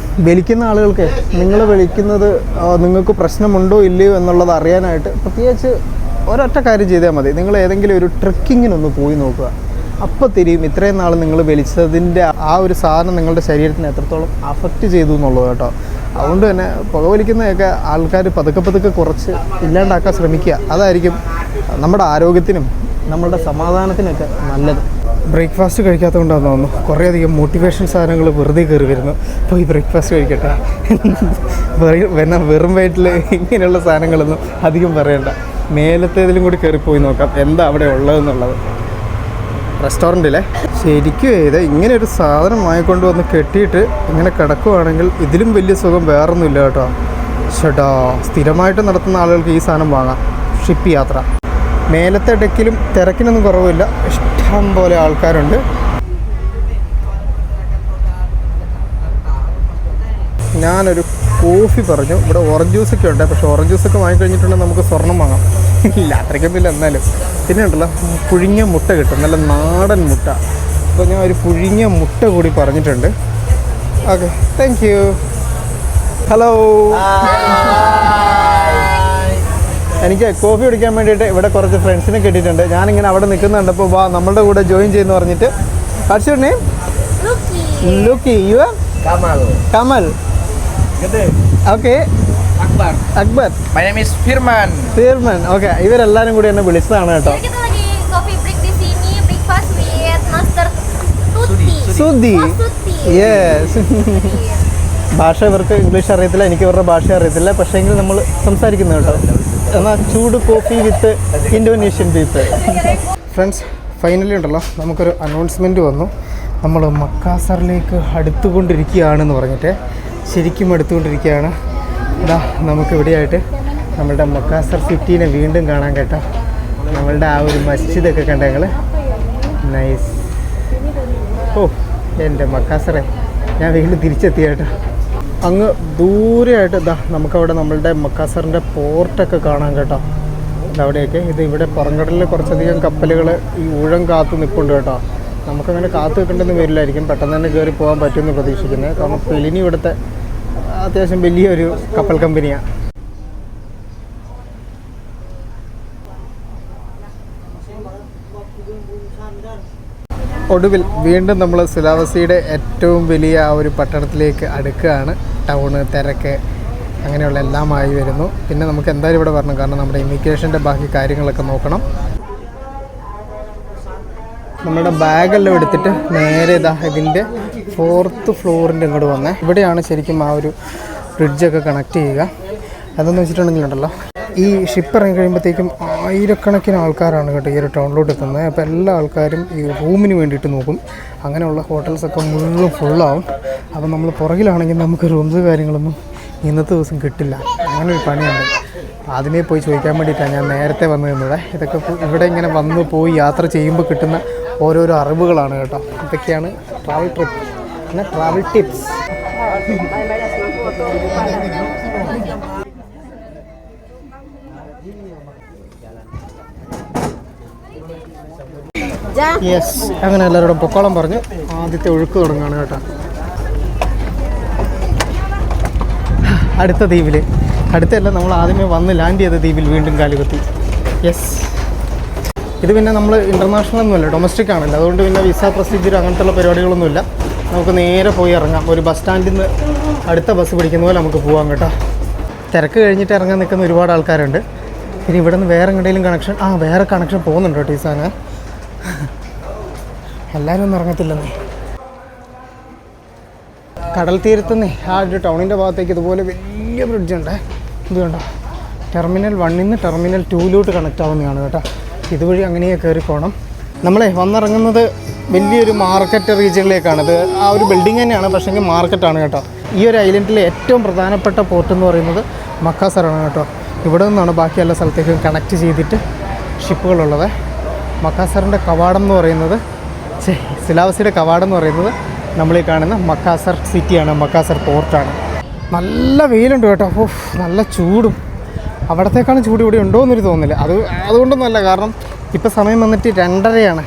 [SPEAKER 2] വലിക്കുന്ന ആളുകൾക്ക് നിങ്ങൾ വലിക്കുന്നത് നിങ്ങൾക്ക് പ്രശ്നമുണ്ടോ ഇല്ലയോ എന്നുള്ളത് അറിയാനായിട്ട് പ്രത്യേകിച്ച് ഒരൊറ്റ കാര്യം ചെയ്താൽ മതി. നിങ്ങൾ ഏതെങ്കിലും ഒരു ട്രെക്കിങ്ങിനൊന്ന് പോയി നോക്കുക. അപ്പോൾ തിരിയും ഇത്രയും നാൾ നിങ്ങൾ വലിച്ചതിൻ്റെ ആ ഒരു സാധനം നിങ്ങളുടെ ശരീരത്തിന് എത്രത്തോളം അഫക്റ്റ് ചെയ്തു എന്നുള്ളത് കേട്ടോ. അതുകൊണ്ട് തന്നെ പുകവലിക്കുന്നതൊക്കെ ആൾക്കാർ പതുക്കെ കുറച്ച് ഇല്ലാണ്ടാക്കാൻ ശ്രമിക്കുക. അതായിരിക്കും നമ്മുടെ ആരോഗ്യത്തിനും നമ്മളുടെ സമാധാനത്തിനൊക്കെ നല്ലത്. ബ്രേക്ക്ഫാസ്റ്റ് കഴിക്കാത്തതുകൊണ്ടാണെന്ന് തോന്നുന്നു കുറേയധികം മോട്ടിവേഷൻ സാധനങ്ങൾ വെറുതെ കയറി വരുന്നു. അപ്പോൾ ഈ ബ്രേക്ക്ഫാസ്റ്റ് കഴിക്കട്ടെ. വെറും വയറ്റിൽ ഇങ്ങനെയുള്ള സാധനങ്ങളൊന്നും അധികം പറയണ്ട. മേലത്തേതിലും കൂടി കയറിപ്പോയി നോക്കാം എന്താ അവിടെ ഉള്ളതെന്നുള്ളത്. റെസ്റ്റോറൻറ്റിലെ. ശരിക്കും ഇത് ഇങ്ങനെ ഒരു സാധനം വാങ്ങിക്കൊണ്ട് വന്ന് കെട്ടിയിട്ട് ഇങ്ങനെ കിടക്കുവാണെങ്കിൽ ഇതിലും വലിയ സുഖം വേറൊന്നുമില്ല കേട്ടോ. ചേട്ടാ, സ്ഥിരമായിട്ട് നടത്തുന്ന ആളുകൾക്ക് ഈ സാധനം വാങ്ങാം. ഷിപ്പ് യാത്ര മേലത്തെ ഡെക്കിലും തിരക്കിനൊന്നും കുറവില്ല, ഇഷ്ടം പോലെ ആൾക്കാരുണ്ട്. ഞാനൊരു കോഫി പറഞ്ഞു. ഇവിടെ ഓറഞ്ച് ജ്യൂസൊക്കെ ഉണ്ട്, പക്ഷേ ഓറഞ്ച് ജ്യൂസൊക്കെ വാങ്ങിക്കഴിഞ്ഞിട്ടുണ്ടെങ്കിൽ നമുക്ക് സ്വർണ്ണം വാങ്ങാം. ഇല്ല, അത്രയ്ക്കൊന്നുമില്ല. എന്നാലും പിന്നെ ഉണ്ടല്ലോ പുഴുങ്ങിയ മുട്ട കിട്ടും, നല്ല നാടൻ മുട്ട. അപ്പോൾ ഞാൻ ഒരു പുഴുങ്ങിയ മുട്ട കൂടി പറഞ്ഞിട്ടുണ്ട്. Okay, thank you. ഹലോ, എനിക്ക് കോഫി കുടിക്കാൻ വേണ്ടിയിട്ട് ഇവിടെ കുറച്ച് ഫ്രണ്ട്സിനെ കിട്ടിയിട്ടുണ്ട്. ഞാനിങ്ങനെ അവിടെ നിൽക്കുന്നുണ്ടപ്പോൾ വാ നമ്മളുടെ കൂടെ ജോയിൻ ചെയ്യുന്നു പറഞ്ഞിട്ട്. What's your name? Lockie. You are? Kamal. Okay. Akbar.
[SPEAKER 3] My name is Firman.
[SPEAKER 2] Okay, ഇവരെല്ലാവരും കൂടി എന്നെ വിളിച്ചതാണ് കേട്ടോ.
[SPEAKER 4] Kita lagi coffee break di sini, breakfast with Master Tuti.
[SPEAKER 2] Sudhi.
[SPEAKER 4] Oh, Tuti.
[SPEAKER 2] Yes. ഭാഷ ഇവർക്ക് ഇംഗ്ലീഷ് അറിയത്തില്ല, എനിക്ക് ഇവരുടെ ഭാഷ അറിയത്തില്ല. പക്ഷേ എങ്കിൽ നമ്മൾ സംസാരിക്കുന്നു കേട്ടോ. എന്നാൽ ചൂട് coffee with Indonesian people. Friends, finally ഉണ്ടല്ലോ നമുക്കൊരു അനൗൺസ്മെൻറ്റ് വന്നു. നമ്മൾ മക്കാസറിലേക്ക് അടുത്തുകൊണ്ടിരിക്കുകയാണെന്ന് പറഞ്ഞിട്ട്. ശരിക്കും അടുത്തുകൊണ്ടിരിക്കുകയാണ്. ഇതാ നമുക്കിവിടെയായിട്ട് നമ്മളുടെ മക്കാസർ സിറ്റീനെ വീണ്ടും കാണാൻ കേട്ടോ. നമ്മളുടെ ആ ഒരു മസ്ജിദൊക്കെ കണ്ട ഞങ്ങൾ. നൈസ്. ഓ എൻ്റെ മക്കാസറെ, ഞാൻ വീണ്ടും തിരിച്ചെത്തി കേട്ടോ. അങ്ങ് ദൂരെയായിട്ട് ഇതാ നമുക്കവിടെ നമ്മളുടെ മക്കാസറിൻ്റെ പോർട്ടൊക്കെ കാണാൻ കേട്ടോ. ഇതവിടെയൊക്കെ ഇവിടെ പുറംകടലിൽ കുറച്ചധികം കപ്പലുകൾ ഈ ഊഴം കാത്തു നിൽപ്പുണ്ട് കേട്ടോ. നമുക്കങ്ങനെ കാത്തു നിൽക്കേണ്ടെന്ന് വരില്ലായിരിക്കും, പെട്ടെന്ന് തന്നെ കയറി പോകാൻ പറ്റുമെന്ന് പ്രതീക്ഷിക്കുന്നത്. കാരണം പെലിനി ഇവിടുത്തെ അത്യാവശ്യം വലിയൊരു കപ്പൽ കമ്പനിയാണ്. ഒടുവിൽ വീണ്ടും നമ്മൾ സുലാവസിയുടെ ഏറ്റവും വലിയ ആ ഒരു പട്ടണത്തിലേക്ക് അടുക്കുകയാണ്. ടൗണ്, തിരക്ക്, അങ്ങനെയുള്ള എല്ലാമായി വരുന്നു. പിന്നെ നമുക്ക് എന്തായാലും ഇവിടെ വരണം, കാരണം നമ്മുടെ ഇമിഗ്രേഷൻ്റെ ബാക്കി കാര്യങ്ങളൊക്കെ നോക്കണം. നമ്മുടെ ബാഗെല്ലാം എടുത്തിട്ട് നേരെ ഇതാ ഇതിൻ്റെ 4th ഫ്ലോറിൻ്റെ ഇങ്ങോട്ട് വന്നേ. ഇവിടെയാണ് ശരിക്കും ആ ഒരു ബ്രിഡ്ജൊക്കെ കണക്ട് ചെയ്യുക. അതെന്ന് വെച്ചിട്ടുണ്ടെങ്കിലുണ്ടല്ലോ ഈ ഷിപ്പ് ഇറങ്ങി കഴിയുമ്പോഴത്തേക്കും ആയിരക്കണക്കിന് ആൾക്കാരാണ് കേട്ടോ ഈ ഒരു ടൗണിലോട്ട് എത്തുന്നത്. അപ്പോൾ എല്ലാ ആൾക്കാരും ഈ റൂമിന് വേണ്ടിയിട്ട് നോക്കും. അങ്ങനെയുള്ള ഹോട്ടൽസൊക്കെ മുഴുവൻ ഫുള്ളാവും. അപ്പോൾ നമ്മൾ പുറകിലാണെങ്കിൽ നമുക്ക് റൂംസ് കാര്യങ്ങളൊന്നും ഇന്നത്തെ ദിവസം കിട്ടില്ല. അങ്ങനെ ഒരു പണിയുണ്ട്. അതിനെ പോയി ചോദിക്കാൻ വേണ്ടിയിട്ടാണ് ഞാൻ നേരത്തെ വന്നു നിന്നത്. ഇതൊക്കെ ഇവിടെ ഇങ്ങനെ വന്ന് പോയി യാത്ര ചെയ്യുമ്പോൾ കിട്ടുന്ന ഓരോരോ അറിവുകളാണ് കേട്ടോ. ഇതൊക്കെയാണ് ട്രാവൽ ട്രിപ്പ്, പിന്നെ ട്രാവൽ ടിപ്സ്. യെസ്, അങ്ങനെ എല്ലാവരോടും പൊക്കോളം പറഞ്ഞ് ആദ്യത്തെ ഒഴുക്ക് തുടങ്ങുകയാണ് കേട്ടോ. അടുത്ത ദ്വീപിൽ, അടുത്തല്ല നമ്മൾ ആദ്യമേ വന്ന് ലാൻഡ് ചെയ്ത ദ്വീപിൽ വീണ്ടും കാലുകുത്തി. യെസ്, ഇത് പിന്നെ നമ്മൾ ഇൻ്റർനാഷണൽ ഒന്നുമല്ല, ഡൊമസ്റ്റിക് ആണല്ലോ. അതുകൊണ്ട് പിന്നെ വിസ പ്രൊസീജിയർ അങ്ങനത്തെ പരിപാടികളൊന്നുമില്ല. നമുക്ക് നേരെ പോയി ഇറങ്ങാം. ഒരു ബസ് സ്റ്റാൻഡിൽ നിന്ന് അടുത്ത ബസ് പിടിക്കുന്ന പോലെ നമുക്ക് പോകാം കേട്ടോ. തിരക്ക് കഴിഞ്ഞിട്ട് ഇറങ്ങാൻ നിൽക്കുന്ന ഒരുപാട് ആൾക്കാരുണ്ട്. പിന്നെ ഇവിടെ നിന്ന് വേറെ എങ്ങനെയും കണക്ഷൻ വേറെ കണക്ഷൻ പോകുന്നുണ്ട് കേട്ടോ ഈ സാധനം. എല്ലാവരും ഒന്നും ഇറങ്ങത്തില്ലെന്നേ. കടൽ തീരത്തുനിന്ന് ആ ഒരു ടൗണിൻ്റെ ഭാഗത്തേക്ക് ഇതുപോലെ വലിയ ബ്രിഡ്ജുണ്ട്. ഇത് കണ്ടോ, ടെർമിനൽ 1 നിന്ന് ടെർമിനൽ 2 കണക്റ്റ് ആവുന്നതാണ് കേട്ടോ. ഇതുവഴി അങ്ങനെ കയറി പോകണം. നമ്മളെ വന്നിറങ്ങുന്നത് വലിയൊരു മാർക്കറ്റ് റീജിയനിലേക്കാണ്. ഇത് ആ ഒരു ബിൽഡിംഗ് തന്നെയാണ്, പക്ഷേങ്കിൽ മാർക്കറ്റാണ് കേട്ടോ. ഈ ഒരു ഐലൻഡിലെ ഏറ്റവും പ്രധാനപ്പെട്ട പോർട്ട് എന്ന് പറയുന്നത് മക്കാസറാണ് കേട്ടോ. ഇവിടെ നിന്നാണ് ബാക്കി എല്ലാ സ്ഥലത്തേക്കും കണക്ട് ചെയ്തിട്ട് ഷിപ്പുകളുള്ളത്. മക്കാസറിൻ്റെ കവാടം എന്ന് പറയുന്നത്, സുലാവസിയുടെ കവാടം എന്ന് പറയുന്നത് നമ്മളീ കാണുന്ന മക്കാസർ സിറ്റിയാണ്, മക്കാസർ പോർട്ടാണ്. നല്ല വെയിലുണ്ട് കേട്ടോ. നല്ല ചൂടും. അവിടത്തേക്കാളും ചൂട് ഇവിടെ ഉണ്ടോ എന്നൊരു തോന്നില്ല. അതുകൊണ്ടൊന്നുമല്ല, കാരണം ഇപ്പോൾ സമയം വന്നിട്ട് 2:30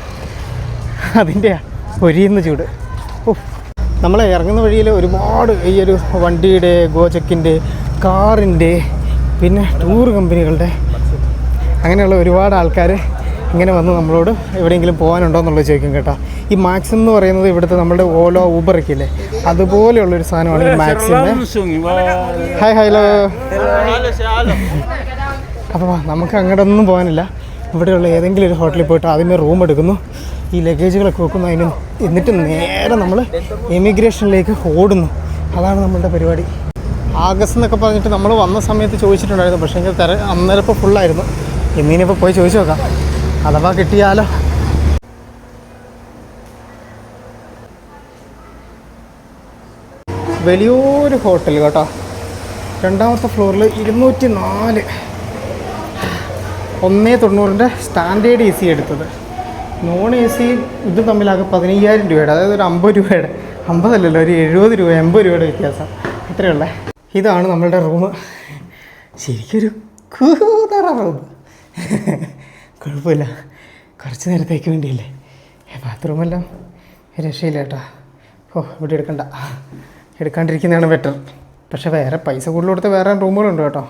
[SPEAKER 2] അതിൻ്റെ പൊരിയുന്ന ചൂട്. നമ്മൾ ഇറങ്ങുന്ന വഴിയിൽ ഒരുപാട് ഈ ഒരു വണ്ടിയുടെ, ഗോചക്കിൻ്റെ, കാറിൻ്റെ, പിന്നെ ടൂർ കമ്പനികളുടെ, അങ്ങനെയുള്ള ഒരുപാട് ആൾക്കാർ ഇങ്ങനെ വന്ന് നമ്മളോട് എവിടെയെങ്കിലും പോകാനുണ്ടോ എന്നുള്ളത് ചോദിക്കും കേട്ടോ. ഈ മാക്സിം എന്ന് പറയുന്നത് ഇവിടുത്തെ നമ്മുടെ ഓലോ ഊബറൊക്കെ ഇല്ലേ, അതുപോലെയുള്ളൊരു സാധനമാണ് ഈ മാക്സിൻ്റെ. Hi, hello. അപ്പോൾ നമുക്ക് അങ്ങോട്ടൊന്നും പോകാനില്ല. ഇവിടെയുള്ള ഏതെങ്കിലും ഒരു ഹോട്ടലിൽ പോയിട്ട് ആദ്യമേ റൂം എടുക്കുന്നു, ഈ ലഗേജുകളൊക്കെ വെക്കുന്നു, എന്നിട്ട് നേരെ നമ്മൾ എമിഗ്രേഷനിലേക്ക് ഓടുന്നു. അതാണ് നമ്മളുടെ പരിപാടി. ആഗസ്റ്റ് എന്നൊക്കെ പറഞ്ഞിട്ട് നമ്മൾ വന്ന സമയത്ത് ചോദിച്ചിട്ടുണ്ടായിരുന്നു, പക്ഷേ എങ്കിൽ അന്നേരം ഇപ്പോൾ ഫുള്ളായിരുന്നു. ഇന്നിനിപ്പോൾ പോയി ചോദിച്ചു നോക്കാം, അഥവാ കിട്ടിയാലോ. വലിയൊരു ഹോട്ടൽ കേട്ടോ. രണ്ടാമത്തെ ഫ്ലോറിൽ 204 190 സ്റ്റാൻഡേർഡ് AC എടുത്തത്. നോൺ AC ഇത് തമ്മിലാകെ 15,000 രൂപയുടെ, അതായത് ഒരു 50 രൂപയുടെ, 50 അല്ലല്ലോ, ഒരു 70 രൂപ 80 രൂപയുടെ വ്യത്യാസം അത്രയുള്ള. ഇതാണ് നമ്മളുടെ റൂം. ശരിക്കൊരു കൂതറ റൂം. കുഴപ്പമില്ല, കുറച്ച് നേരത്തേക്ക് വേണ്ടിയില്ലേ. ബാത്റൂമെല്ലാം രക്ഷയില്ല കേട്ടോ. ഇവിടെ എടുക്കാണ്ടിരിക്കുന്നതാണ് ബെറ്റർ. പക്ഷേ വേറെ പൈസ കൂടുതൽ കൊടുത്ത് വേറെ റൂമുകളുണ്ട് കേട്ടോ,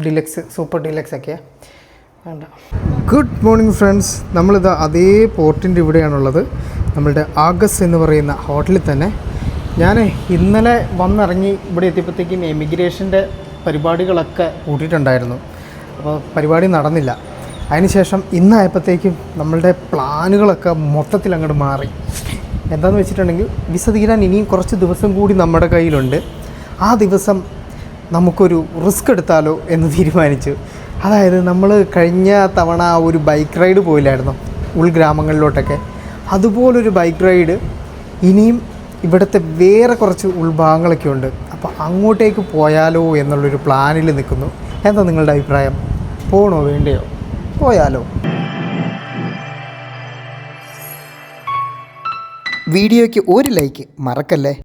[SPEAKER 2] ഡിലക്സ്, സൂപ്പർ ഡിലക്സ് ഒക്കെ വേണ്ട. Good morning friends. നമ്മളിത് അതേ പോർട്ടിൻ്റെ ഇവിടെയാണുള്ളത്, നമ്മളുടെ ആഗസ് എന്ന് പറയുന്ന ഹോട്ടലിൽ തന്നെ. ഞാൻ ഇന്നലെ വന്നിറങ്ങി ഇവിടെ എത്തിയപ്പോഴത്തേക്കും എമിഗ്രേഷൻ്റെ പരിപാടികളൊക്കെ കൂട്ടിയിട്ടുണ്ടായിരുന്നു. അപ്പോൾ പരിപാടി നടന്നില്ല. അതിനുശേഷം ഇന്നായപ്പോഴത്തേക്കും നമ്മളുടെ പ്ലാനുകളൊക്കെ മൊത്തത്തിൽ അങ്ങോട്ട് മാറി. എന്താണെന്ന് വെച്ചിട്ടുണ്ടെങ്കിൽ വിസ തീരാൻ ഇനിയും കുറച്ച് ദിവസം കൂടി നമ്മുടെ കയ്യിലുണ്ട്. ആ ദിവസം നമുക്കൊരു റിസ്ക് എടുത്താലോ എന്ന് തീരുമാനിച്ചു. അതായത് നമ്മൾ കഴിഞ്ഞ തവണ ഒരു ബൈക്ക് റൈഡ് പോയില്ലായിരുന്നു ഉൾഗ്രാമങ്ങളിലോട്ടൊക്കെ, അതുപോലൊരു ബൈക്ക് റൈഡ് ഇനിയും ഇവിടുത്തെ വേറെ കുറച്ച് ഉൾഭാഗങ്ങളൊക്കെ ഉണ്ട്. അപ്പോൾ അങ്ങോട്ടേക്ക് പോയാലോ എന്നുള്ളൊരു പ്ലാനിൽ നിൽക്കുന്നു. എന്താ നിങ്ങളുടെ അഭിപ്രായം? പോകണോ വേണ്ടയോ? പോയാലോ? വീഡിയോയ്ക്ക് ഒരു ലൈക്ക് മറക്കല്ലേ.